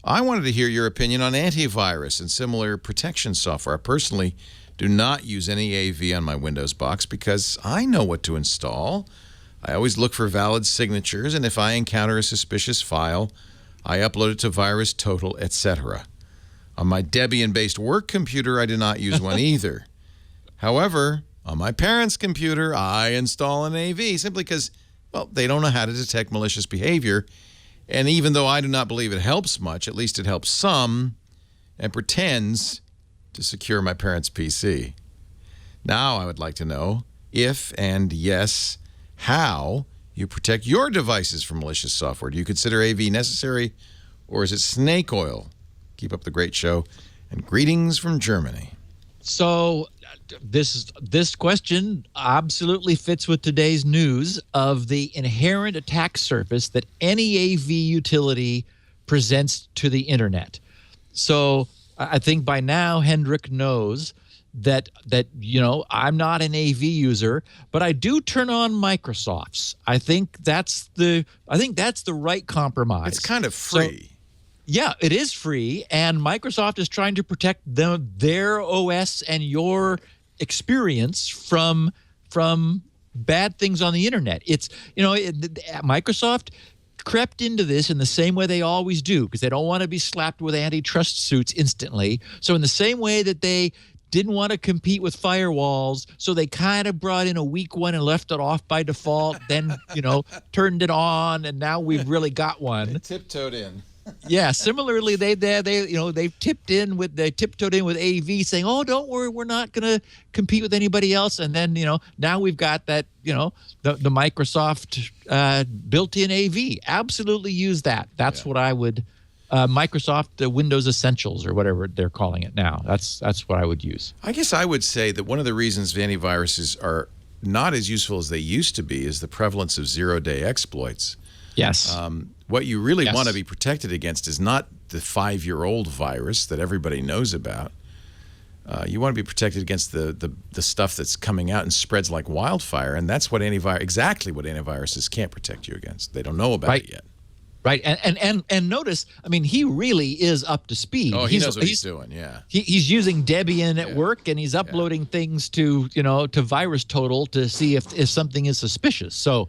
I wanted to hear your opinion on antivirus and similar protection software. I personally do not use any AV on my Windows box because I know what to install. I always look for valid signatures, and if I encounter a suspicious file, I upload it to VirusTotal, etc. On my Debian-based work computer, I do not use one either. However, on my parents' computer, I install an AV simply because, well, they don't know how to detect malicious behavior. And even though I do not believe it helps much, at least it helps some and pretends to secure my parents' PC. Now I would like to know if, and yes, how you protect your devices from malicious software. Do you consider AV necessary, or is it snake oil? Keep up the great show, and greetings from Germany. So this question absolutely fits with today's news of the inherent attack surface that any AV utility presents to the internet. So I think by now Hendrik knows that I'm not an AV user, but I do turn on Microsoft's. I think that's the right compromise. It's kind of free. Yeah, it is free, and Microsoft is trying to protect their OS and your experience from bad things on the internet. It's Microsoft crept into this in the same way they always do, because they don't want to be slapped with antitrust suits instantly. So in the same way that they didn't want to compete with firewalls, so they kind of brought in a weak one and left it off by default, then turned it on, and now we've really got one. They tiptoed in. Yeah. Similarly, they tiptoed in with AV, saying, "Oh, don't worry, we're not going to compete with anybody else." And then now we've got that the Microsoft built-in AV. Absolutely use that. That's what I would. Microsoft Windows Essentials or whatever they're calling it now. That's what I would use. I guess I would say that one of the reasons antiviruses are not as useful as they used to be is the prevalence of zero-day exploits. Yes. What you really want to be protected against is not the 5-year-old virus that everybody knows about. You want to be protected against the stuff that's coming out and spreads like wildfire, and that's what exactly what antiviruses can't protect you against. They don't know about it yet. Right, and notice, I mean, he really is up to speed. Oh, he knows what he's doing. Yeah, he's using Debian at work, and he's uploading things to to VirusTotal to see if something is suspicious. So,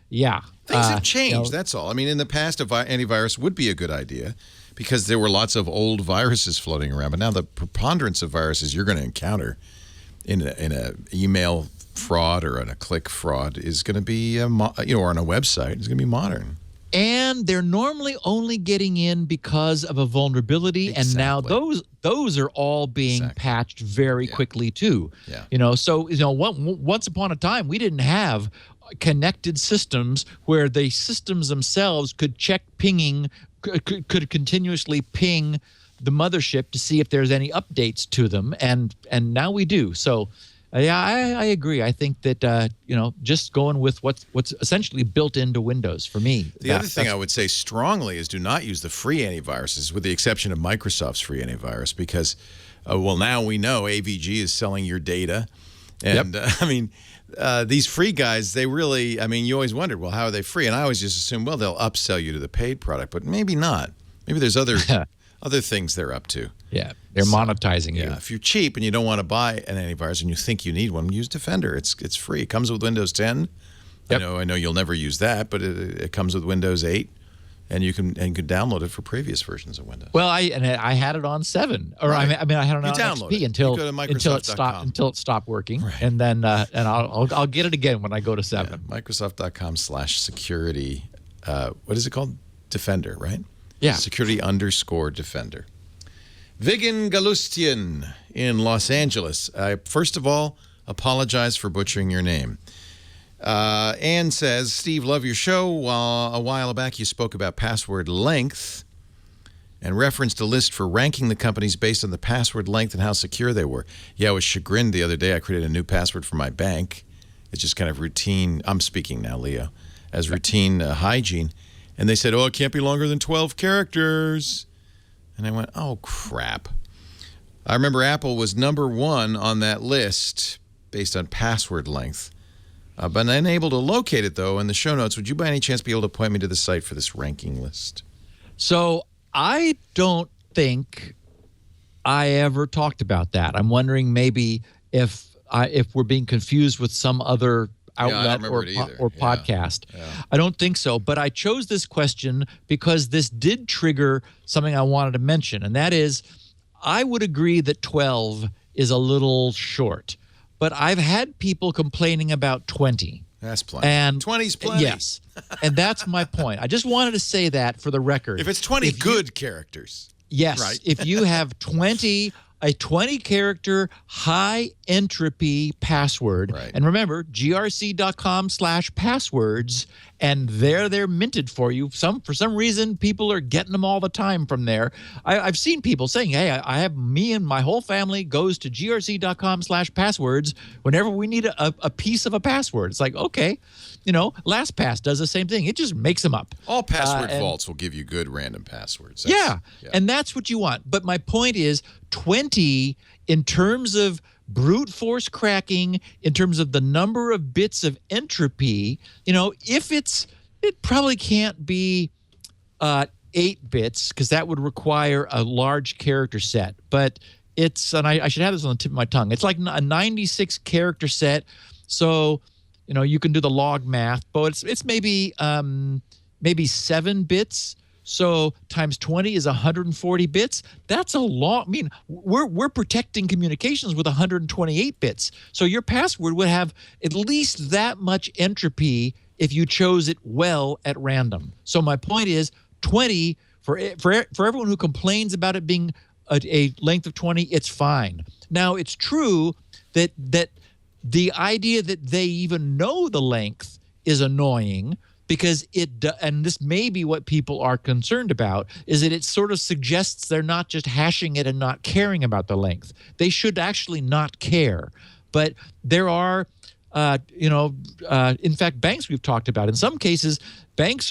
yeah, things have changed. That's all. I mean, in the past, a antivirus would be a good idea because there were lots of old viruses floating around. But now the preponderance of viruses you're going to encounter in a email fraud or in a click fraud is going to be or on a website is going to be modern. And they're normally only getting in because of a vulnerability, and now those are all being patched very quickly too. Yeah. So once upon a time we didn't have connected systems where the systems themselves could check pinging, could continuously ping the mothership to see if there's any updates to them, and now we do. So. Yeah, I agree. I think that just going with what's essentially built into Windows for me. The other thing I would say strongly is do not use the free antiviruses, with the exception of Microsoft's free antivirus, because now we know AVG is selling your data, and these free guys, they really, you always wondered, well, how are they free? And I always just assumed, well, they'll upsell you to the paid product, but maybe not. Maybe there's other things they're up to. Yeah, they're monetizing you. Yeah, if you're cheap and you don't want to buy an antivirus and you think you need one, use Defender. It's free. It comes with Windows 10. Yep. I know you'll never use that, but it comes with Windows 8, and you can download it for previous versions of Windows. Well, I had it on 7, or I had it on XP until it stopped working, and then I'll get it again when I go to 7. Yeah, Microsoft.com/security. What is it called? Defender, right? Yeah. Security_Defender. Vigan Galustian in Los Angeles. I, first of all, apologize for butchering your name. Ann says, Steve, love your show. A while back, you spoke about password length and referenced a list for ranking the companies based on the password length and how secure they were. Yeah, I was chagrined the other day. I created a new password for my bank. It's just kind of routine. I'm speaking now, Leo, as routine hygiene. And they said, it can't be longer than 12 characters. And I went, oh, crap. I remember Apple was #1 on that list based on password length. But I'm unable to locate it, though, in the show notes. Would you by any chance be able to point me to the site for this ranking list? So I don't think I ever talked about that. I'm wondering maybe if we're being confused with some other outlet or podcast. Yeah. I don't think so, but I chose this question because this did trigger something I wanted to mention, and that is I would agree that 12 is a little short, but I've had people complaining about 20. That's plenty. And 20's plenty. Yes, and that's my point. I just wanted to say that for the record. If it's 20 good characters. Yes, right. If you have a 20-character high entropy password, right. And remember, grc.com/passwords, and they're minted for you. For some reason, people are getting them all the time from there. I've seen people saying, hey, I have me and my whole family goes to grc.com/passwords whenever we need a piece of a password. It's like, okay, LastPass does the same thing. It just makes them up. All password vaults will give you good random passwords. Yeah, and that's what you want. But my point is 20 in terms of brute force cracking, in terms of the number of bits of entropy, it probably can't be 8 bits because that would require a large character set. But and I should have this on the tip of my tongue. It's like a 96 character set. So, you can do the log math, but it's maybe 7 bits. So times 20 is 140 bits. That's a lot. I mean, we're protecting communications with 128 bits. So your password would have at least that much entropy if you chose it well at random. So my point is 20 for everyone who complains about it being a length of 20, it's fine. Now it's true that the idea that they even know the length is annoying. Because and this may be what people are concerned about, is that it sort of suggests they're not just hashing it and not caring about the length. They should actually not care. But there are, in fact, banks we've talked about. In some cases, banks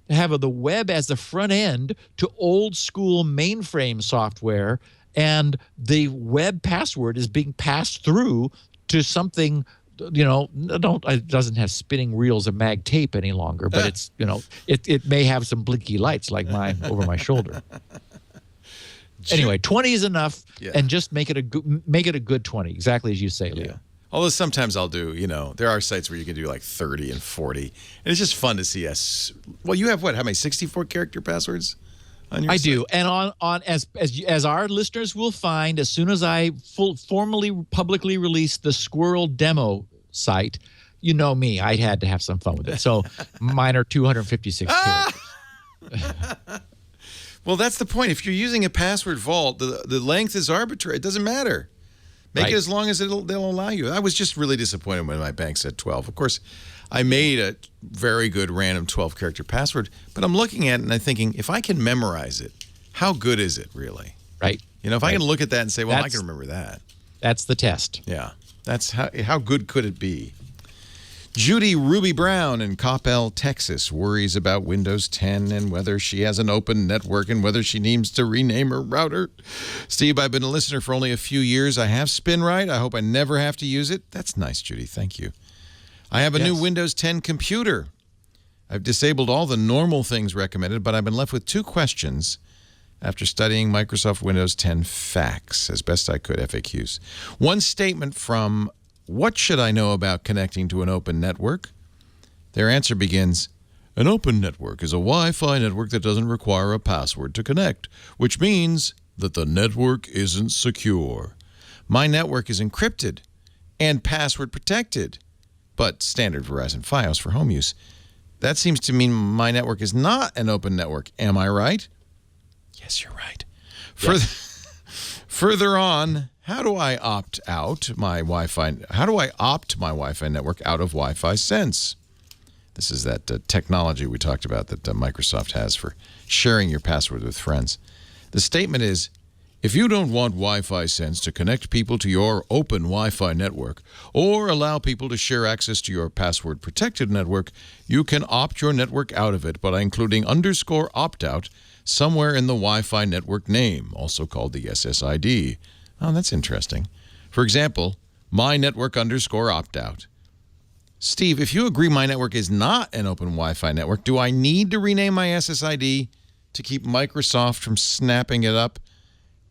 have the web as the front end to old school mainframe software, and the web password is being passed through to something. It doesn't have spinning reels of mag tape any longer, but it's, it may have some blinky lights like mine over my shoulder. Anyway, 20 is enough, and just make it a good 20, exactly as you say, Leo. Yeah. Although sometimes I'll do, there are sites where you can do like 30 and 40, and it's just fun to see us. Well, you have how many 64 character passwords? I do, and on as our listeners will find, as soon as I formally publicly release the Squirrel demo site, me, I had to have some fun with it. So mine are 256 characters. Well, that's the point. If you're using a password vault, the length is arbitrary. It doesn't matter. Make it as long as they'll allow you. I was just really disappointed when my bank said 12. Of course, I made a very good random 12-character password, but I'm looking at it and I'm thinking, if I can memorize it, how good is it really? Right. If I can look at that and say, well, I can remember that. That's the test. Yeah. That's how good could it be? Judy Ruby Brown in Coppell, Texas, worries about Windows 10 and whether she has an open network and whether she needs to rename her router. Steve, I've been a listener for only a few years. I have SpinRite. I hope I never have to use it. That's nice, Judy. Thank you. I have a new Windows 10 computer. I've disabled all the normal things recommended, but I've been left with 2 questions after studying Microsoft Windows 10 facts as best I could, FAQs. One statement from what should I know about connecting to an open network? Their answer begins, an open network is a Wi-Fi network that doesn't require a password to connect, which means that the network isn't secure. My network is encrypted and password protected, but standard Verizon Fios for home use. That seems to mean my network is not an open network. Am I right? Yes, you're right. Further on, how do I opt my Wi-Fi network out of Wi-Fi Sense? This is that technology we talked about that Microsoft has for sharing your password with friends. The statement is, if you don't want Wi-Fi Sense to connect people to your open Wi-Fi network or allow people to share access to your password-protected network, you can opt your network out of it by including _opt-out somewhere in the Wi-Fi network name, also called the SSID. Oh, that's interesting. For example, my network _opt-out. Steve, if you agree my network is not an open Wi-Fi network, do I need to rename my SSID to keep Microsoft from snapping it up?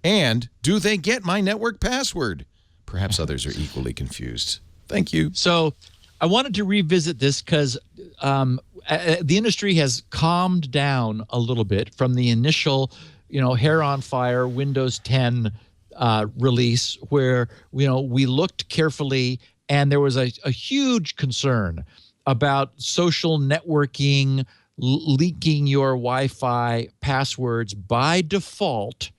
And do they get my network password? Perhaps others are equally confused. Thank you. So I wanted to revisit this because the industry has calmed down a little bit from the initial, hair on fire Windows 10 release, where we looked carefully and there was a huge concern about social networking leaking your Wi-Fi passwords by default.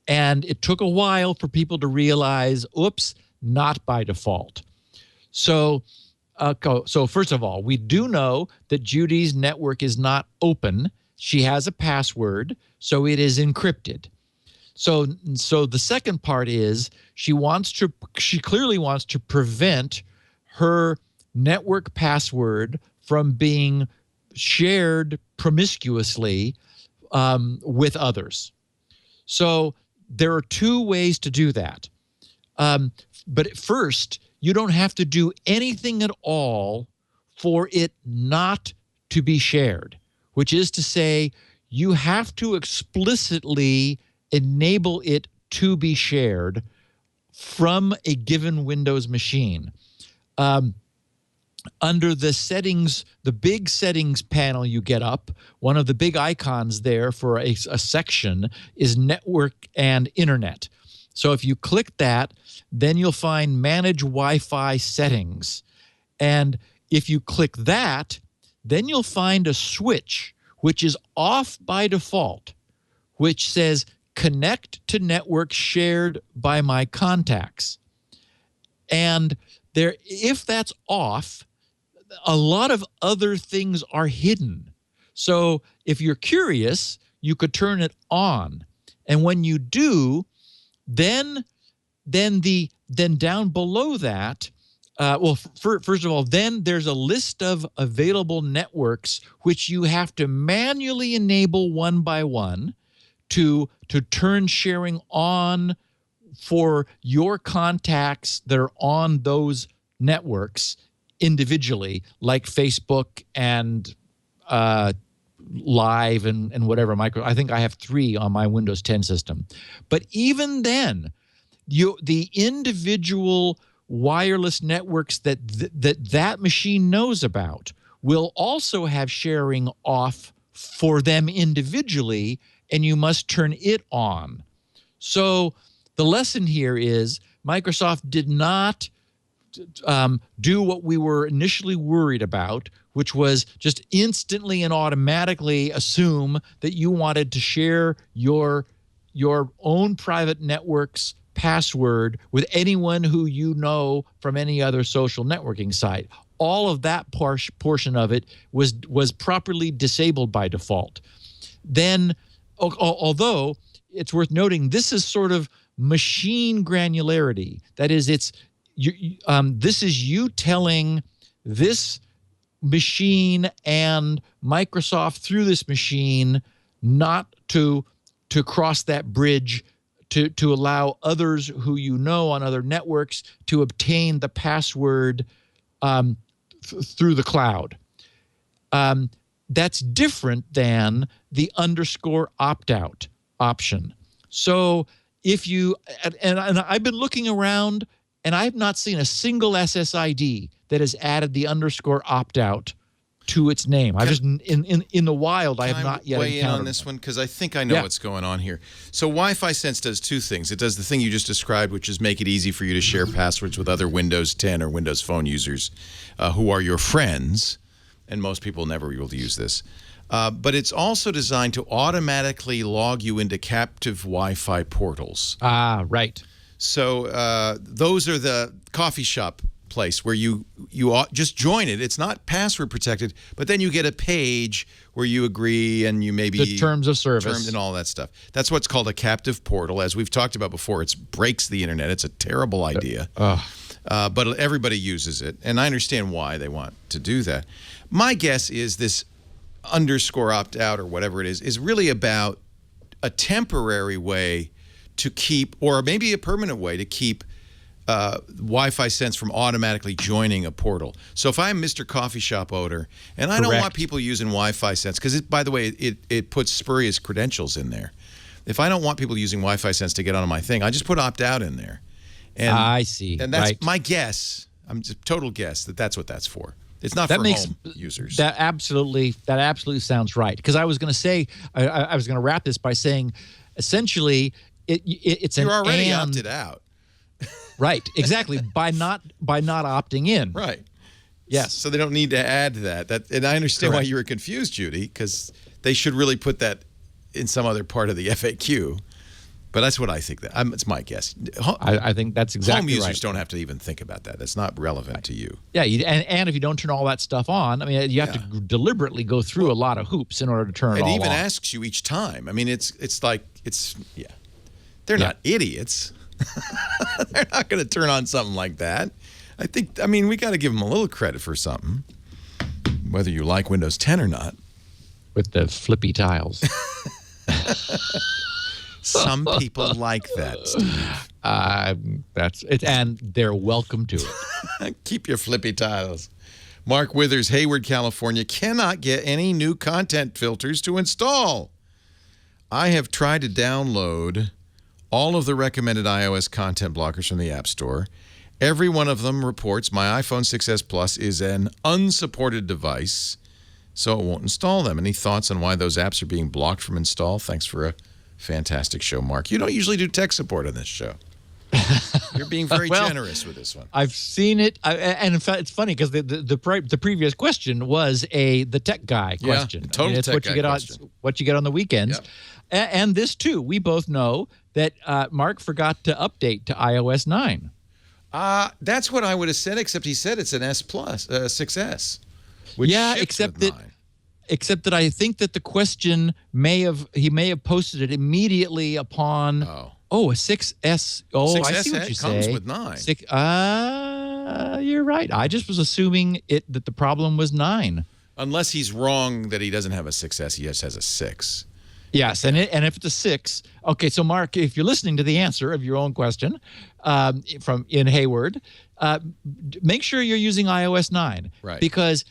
And it took a while for people to realize, oops, not by default. So first of all, we do know that Judy's network is not open. She has a password, so it is encrypted. So the second part is she clearly wants to prevent her network password from being shared promiscuously with others. So there are two ways to do that. But at first, you don't have to do anything at all for it not to be shared, which is to say you have to explicitly enable it to be shared from a given Windows machine. Under the settings, the big settings panel you get up, one of the big icons there for a section is network and internet. So if you click that, then you'll find manage Wi-Fi settings. And if you click that, then you'll find a switch which is off by default, which says connect to network shared by my contacts. And there, if that's off, a lot of other things are hidden. So if you're curious, you could turn it on. And when you do, then down below that, first of all, then there's a list of available networks which you have to manually enable one by one to turn sharing on for your contacts that are on those networks individually, like Facebook and Live and whatever. I think I have 3 on my Windows 10 system. But even then, the individual wireless networks that machine knows about will also have sharing off for them individually, and you must turn it on. So the lesson here is Microsoft did not do what we were initially worried about, which was just instantly and automatically assume that you wanted to share your own private network's password with anyone who you know from any other social networking site. All of that portion of it was properly disabled by default. Then, although it's worth noting, this is sort of machine granularity. That is, this is you telling this machine and Microsoft through this machine not to cross that bridge to allow others who you know on other networks to obtain the password through the cloud. That's different than the _ opt-out option. So if you, and I've been looking around and I've not seen a single SSID that has added the _ opt-out to its name. I just in the wild, I have not yet weigh in encountered on this one because I think I know what's going on here. So Wi-Fi Sense does 2 things. It does the thing you just described, which is make it easy for you to share passwords with other Windows 10 or Windows Phone users who are your friends, and most people never will use this. But it's also designed to automatically log you into captive Wi-Fi portals. Ah, right. So those are the coffee shop place where you just join it. It's not password protected, but then you get a page where you agree and you maybe the terms of service and all that stuff. That's what's called a captive portal. As we've talked about before, it breaks the internet. It's a terrible idea, but everybody uses it, and I understand why they want to do that. My guess is this _ opt-out or whatever it is really about a temporary way to keep, or maybe a permanent way to keep Wi-Fi sense from automatically joining a portal. So if I'm Mr. Coffee Shop owner and I don't want people using Wi-Fi sense, because by the way, it puts spurious credentials in there. If I don't want people using Wi-Fi sense to get onto my thing, I just put opt-out in there. And, I see. And that's my guess. I'm just total guess that's what that's for. It's not for home users. That absolutely sounds right. Because I was going to say, I was going to wrap this by saying, essentially, it's You're already opted out. Right, exactly. by not opting in. Right. Yes. So they don't need to add that. And I understand why you were confused, Judy, because they should really put that in some other part of the FAQ. But that's what I think. It's my guess. I think that's exactly right. Home users don't have to even think about that. That's not relevant to you. Yeah, and if you don't turn all that stuff on, I mean, you have to deliberately go through a lot of hoops in order to turn it all on. It even asks you each time. I mean, they're not idiots. They're not going to turn on something like that. I mean, we got to give them a little credit for something, whether you like Windows 10 or not. With the flippy tiles. Some people like that, Steve. That's it, and they're welcome to it. Keep your flippy tiles. Mark Withers, Hayward, California, cannot get any new content filters to install. I have tried to download all of the recommended iOS content blockers from the App Store. Every one of them reports my iPhone 6s Plus is an unsupported device, so it won't install them. Any thoughts on why those apps are being blocked from install? Thanks for a fantastic show, Mark. You don't usually do tech support on this show. You're being very generous with this one. I've seen it, and in fact, it's funny because the previous question was the tech guy question. Total tech guy question. What you get on the weekends, and this too. We both know that Mark forgot to update to iOS 9. That's what I would have said, except he said it's an S Plus, 6S. Except that I think that the question may have posted it immediately upon. A 6S. Oh, 6S, I see what you say. Comes with 9. You're right. I just was assuming that the problem was 9. Unless he's wrong that he doesn't have a 6S, he just has a 6. Yes, and if it's a 6, okay. So Mark, if you're listening to the answer of your own question from in Hayward, make sure you're using iOS 9, right? Because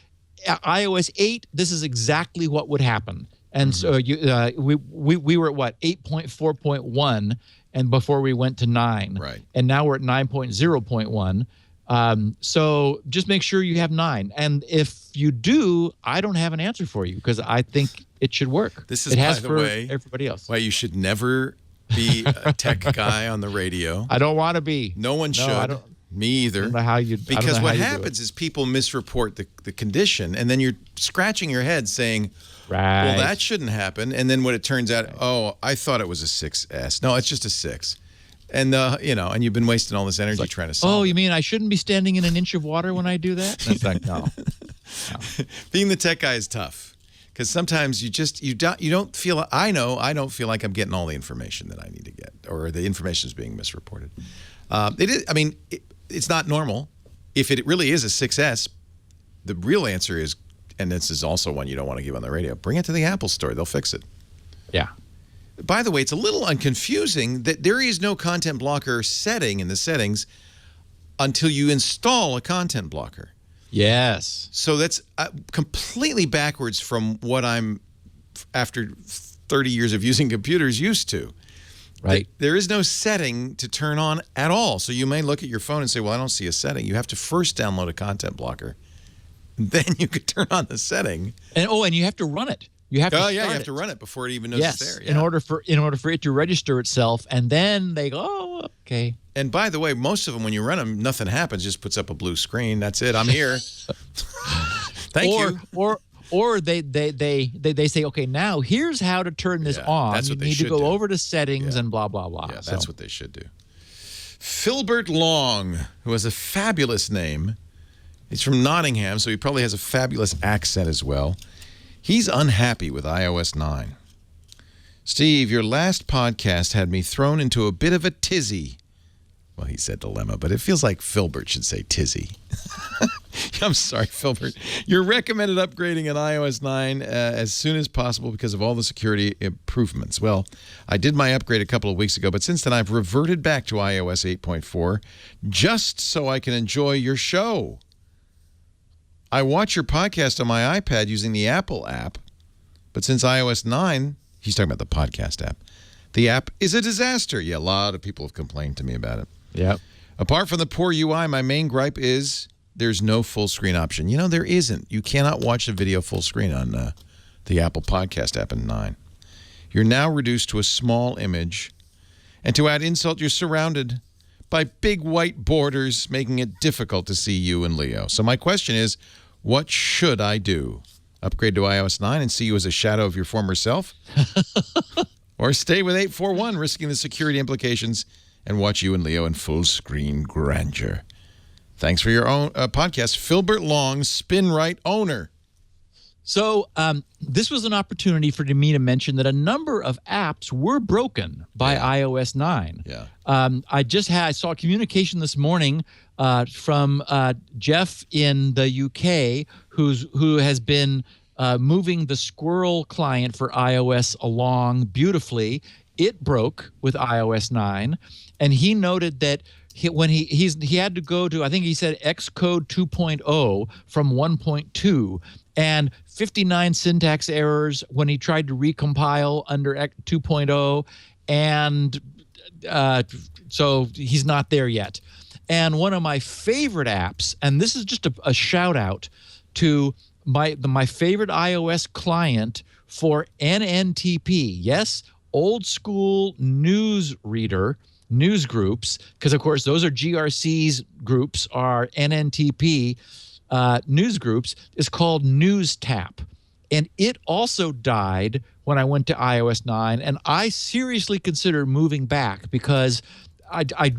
iOS 8, this is exactly what would happen. And so we were at what, 8.4.1, and before we went to 9, right? And now we're at 9.0.1. So just make sure you have 9. And if you do, I don't have an answer for you because I think it should work. This is, by the way, everybody else. Why you should never be a tech guy on the radio. I don't want to be. No one should. I don't. Me either. I don't know how you. Because what happens is people misreport the condition, and then you're scratching your head saying, right, well, that shouldn't happen. And then when it turns out, I thought it was a 6S. No, it's just a 6. And and you've been wasting all this energy trying to solve. Oh, you mean I shouldn't be standing in an inch of water when I do that? That's like, no. Being the tech guy is tough because sometimes you don't feel. I don't feel like I'm getting all the information that I need to get, or the information is being misreported. It is. I mean, it's not normal. If it really is a 6S, the real answer is, and this is also one you don't want to give on the radio, bring it to the Apple Store. They'll fix it. Yeah. By the way, it's a little unconfusing that there is no content blocker setting in the settings until you install a content blocker. Yes. So that's completely backwards from what I'm, after 30 years of using computers, used to. Right. There is no setting to turn on at all. So you may look at your phone and say, well, I don't see a setting. You have to first download a content blocker. Then you could turn on the setting. And you have to run it. You have to you have to run it before it even knows it's there. Yeah. In order for it to register itself, and then they go, oh, okay. And by the way, most of them, when you run them, nothing happens. Just puts up a blue screen. That's it. I'm here. Thank you. Or they say, okay, now here's how to turn this on. That's what you need to go over to settings and blah blah blah. Yeah, that's what they should do. Filbert Long, who has a fabulous name. He's from Nottingham, so he probably has a fabulous accent as well. He's unhappy with iOS 9. Steve, your last podcast had me thrown into a bit of a tizzy. Well, he said dilemma, but it feels like Filbert should say tizzy. I'm sorry, Filbert. You're recommended upgrading an iOS 9 as soon as possible because of all the security improvements. Well, I did my upgrade a couple of weeks ago, but since then I've reverted back to iOS 8.4 just so I can enjoy your show. I watch your podcast on my iPad using the Apple app, but since iOS 9, he's talking about the podcast app, the app is a disaster. Yeah, a lot of people have complained to me about it. Yep. Apart from the poor UI, my main gripe is there's no full screen option. You know, there isn't. You cannot watch the video full screen on the Apple Podcast app in 9. You're now reduced to a small image. And to add insult, you're surrounded by big white borders, making it difficult to see you and Leo. So my question is, what should I do? Upgrade to iOS 9 and see you as a shadow of your former self? Or stay with 8.4.1, risking the security implications, and watch you and Leo in full screen grandeur? Thanks for your own podcast, Filbert Long, SpinRite owner. So this was an opportunity for me to mention that a number of apps were broken by iOS 9. Yeah. I saw communication this morning from Jeff in the UK, who has been moving the Squirrel client for iOS along beautifully. It broke with iOS 9, and he noted that when he had to go to, I think he said Xcode 2.0 from 1.2, and 59 syntax errors when he tried to recompile under 2.0, and so he's not there yet. And one of my favorite apps, and this is just a shout out to my favorite iOS client for NNTP. Yes, old school news reader, news groups, because of course those are GRC's groups, are NNTP news groups, is called NewsTap. And it also died when I went to iOS 9, and I seriously considered moving back because I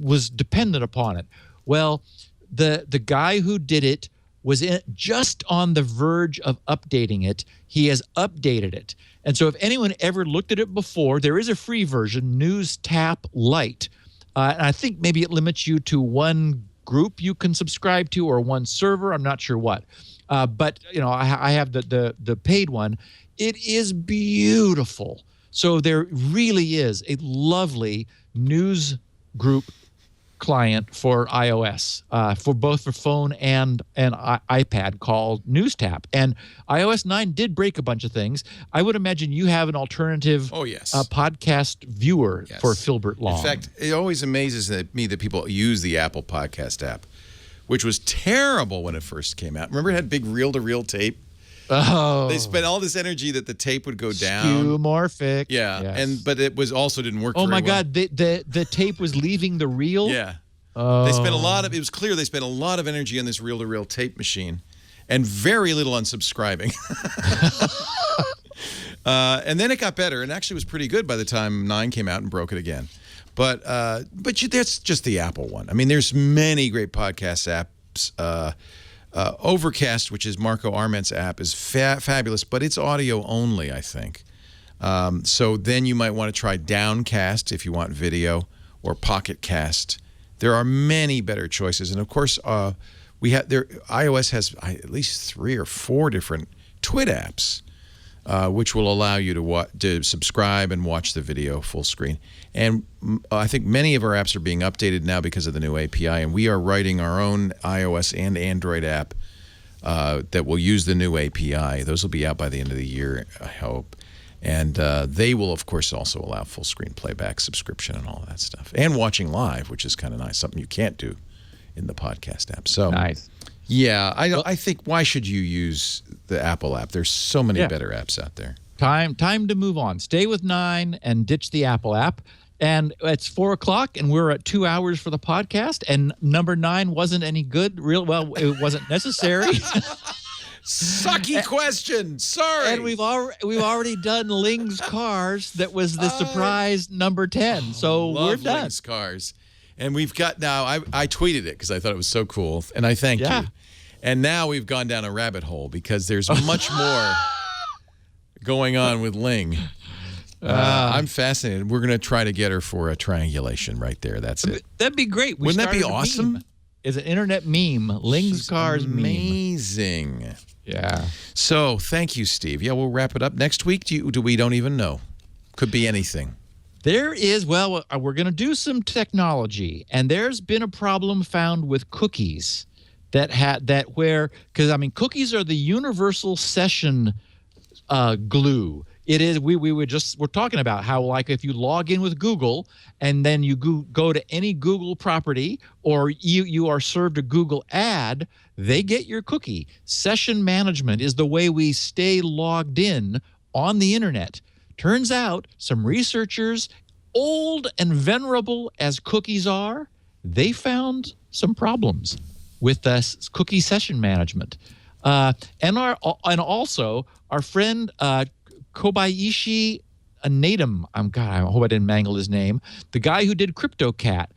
was dependent upon it. Well, the guy who did it was just on the verge of updating it. He has updated it. And so if anyone ever looked at it before, there is a free version, NewsTap Lite. And I think maybe it limits you to one group you can subscribe to or one server. I'm not sure what. But, you know, I have the paid one. It is beautiful. So there really is a lovely news group client for iOS, for both for phone and iPad, called NewsTap. And iOS 9 did break a bunch of things. I would imagine you have an alternative podcast viewer for Filbert Long. In fact, it always amazes me that people use the Apple Podcast app, which was terrible when it first came out. Remember it had big reel-to-reel tape? Oh. They spent all this energy that the tape would go down. Skeuomorphic. Yeah, yes. but it was also didn't work Oh very my well. God, the tape was leaving the reel? Yeah. Oh. They spent it was clear they spent a lot of energy on this reel-to-reel tape machine and very little on subscribing. And then it got better and actually was pretty good by the time 9 came out and broke it again. But that's just the Apple one. I mean, there's many great podcast apps. Overcast, which is Marco Arment's app, is fabulous, but it's audio only, I think. So then you might want to try Downcast if you want video, or Pocket Cast. There are many better choices, and of course, iOS has at least 3 or 4 different Twit apps, which will allow you to subscribe and watch the video full screen. And I think many of our apps are being updated now because of the new API, and we are writing our own iOS and Android app that will use the new API. Those will be out by the end of the year, I hope. And they will, of course, also allow full screen playback, subscription, and all of that stuff. And watching live, which is kind of nice, something you can't do in the podcast app. So nice. Yeah, I think, why should you use the Apple app? There's so many better apps out there. Time to move on. Stay with 9 and ditch the Apple app. And it's 4 o'clock, and we're at 2 hours for the podcast. And number 9 wasn't any good. Well, it wasn't necessary. Sucky question. Sorry. And we've already done Ling's Cars. That was the surprise number 10. So we're done. Ling's Cars. And we've got now, I tweeted it because I thought it was so cool, and I thank you. And now we've gone down a rabbit hole because there's much more going on with Ling. I'm fascinated. We're going to try to get her for a triangulation right there. That's it. That'd be great. Wouldn't that be awesome? is an internet meme. Ling's cars meme. Amazing. Yeah. So thank you, Steve. Yeah, we'll wrap it up next week. We don't even know. Could be anything. There is, well, we're going to do some technology, and there's been a problem found with cookies because I mean, cookies are the universal session glue. It is. We're talking about how, like, if you log in with Google and then you go to any Google property, or you are served a Google ad, they get your cookie. Session management is the way we stay logged in on the internet. Turns out some researchers, old and venerable as cookies are, they found some problems with cookie session management. And also our friend Kobayashi Natum, I hope I didn't mangle his name, the guy who did CryptoCat,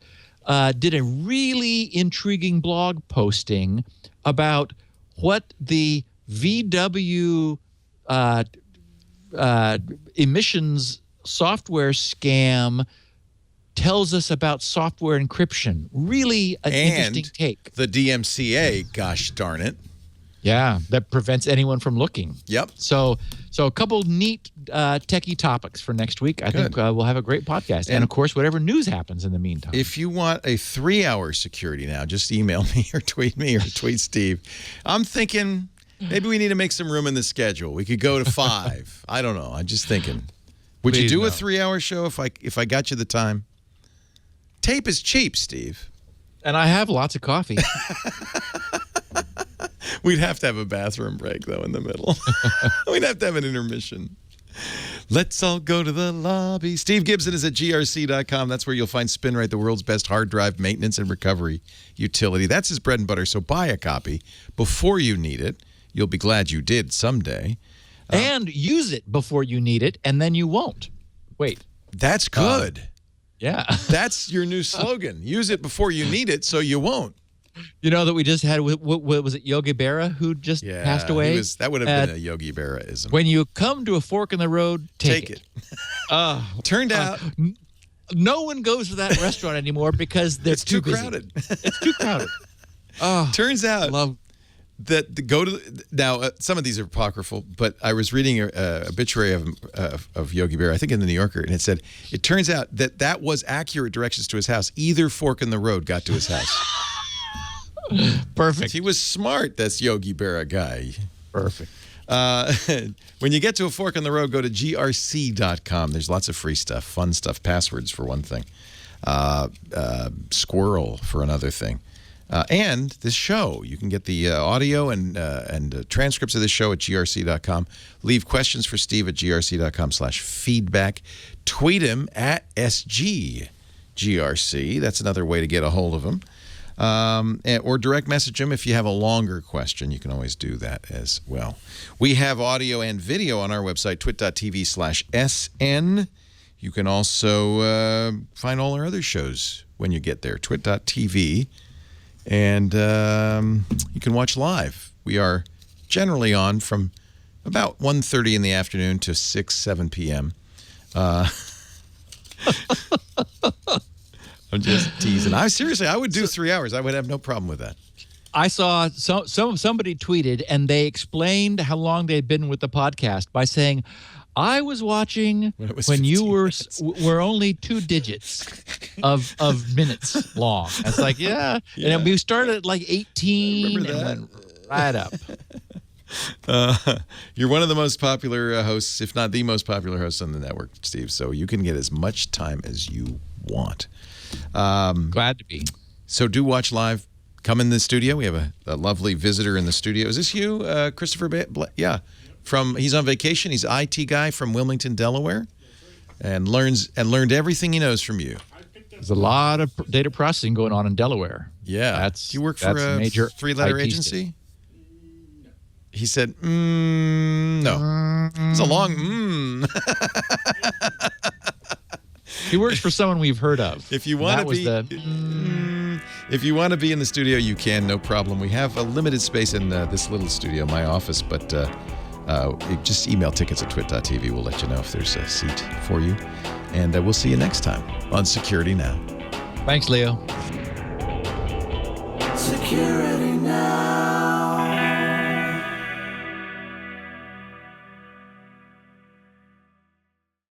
did a really intriguing blog posting about what the VW emissions software scam tells us about software encryption. Really an interesting take. The DMCA, gosh darn it. Yeah, that prevents anyone from looking. Yep. So a couple neat techie topics for next week. I think we'll have a great podcast. And, of course, whatever news happens in the meantime. If you want a 3-hour security now, just email me or tweet Steve. I'm thinking maybe we need to make some room in the schedule. We could go to 5. I don't know. I'm just thinking. Would you do a 3-hour show if I got you the time? Tape is cheap, Steve. And I have lots of coffee. We'd have to have a bathroom break, though, in the middle. We'd have to have an intermission. Let's all go to the lobby. Steve Gibson is at grc.com. That's where you'll find SpinRite, the world's best hard drive maintenance and recovery utility. That's his bread and butter, so buy a copy before you need it. You'll be glad you did someday. And use it before you need it, and then you won't. Wait. That's good. Yeah. That's your new slogan. Use it before you need it so you won't. You know that we just had, what was it, Yogi Berra, who just passed away? That would have been a Yogi Berra-ism. When you come to a fork in the road, take it. Turned out... no one goes to that restaurant anymore because they're it's too busy. crowded. It's too crowded. Turns out that some of these are apocryphal, but I was reading an obituary of Yogi Berra, I think in the New Yorker, and it said, it turns out that was accurate directions to his house. Either fork in the road got to his house. Perfect. He was smart, this Yogi Berra guy. Perfect. When you get to a fork in the road, go to grc.com. There's lots of free stuff, fun stuff, passwords for one thing, Squirrel for another thing. And this show, you can get the audio and transcripts of this show at grc.com. Leave questions for Steve at grc.com/feedback. Tweet him at SGGRC. That's another way to get a hold of him. Or direct message him if you have a longer question. You can always do that as well. We have audio and video on our website, twit.tv/SN. You can also find all our other shows when you get there, twit.tv. And you can watch live. We are generally on from about 1:30 in the afternoon to 7 p.m. I'm just teasing. I would do 3 hours. I would have no problem with that. I saw somebody tweeted, and they explained how long they'd been with the podcast by saying, I was watching when you were only 2 digits of minutes long. It's like, yeah. And we started at like 18 and went right up. You're one of the most popular hosts, if not the most popular host on the network, Steve. So you can get as much time as you want. Glad to be. So do watch live. Come in the studio. We have a lovely visitor in the studio. Is this you, Christopher? Yeah. He's on vacation. He's an IT guy from Wilmington, Delaware, and learned everything he knows from you. There's a lot of data processing going on in Delaware. Yeah. Do you work for a major 3-letter agency? No. He said, no. It's a long He works for someone we've heard of. If you want to be if you want to be in the studio, you can, no problem. We have a limited space in this little studio, my office, but just email tickets at twit.tv. We'll let you know if there's a seat for you. And we'll see you next time on Security Now. Thanks, Leo. Security Now.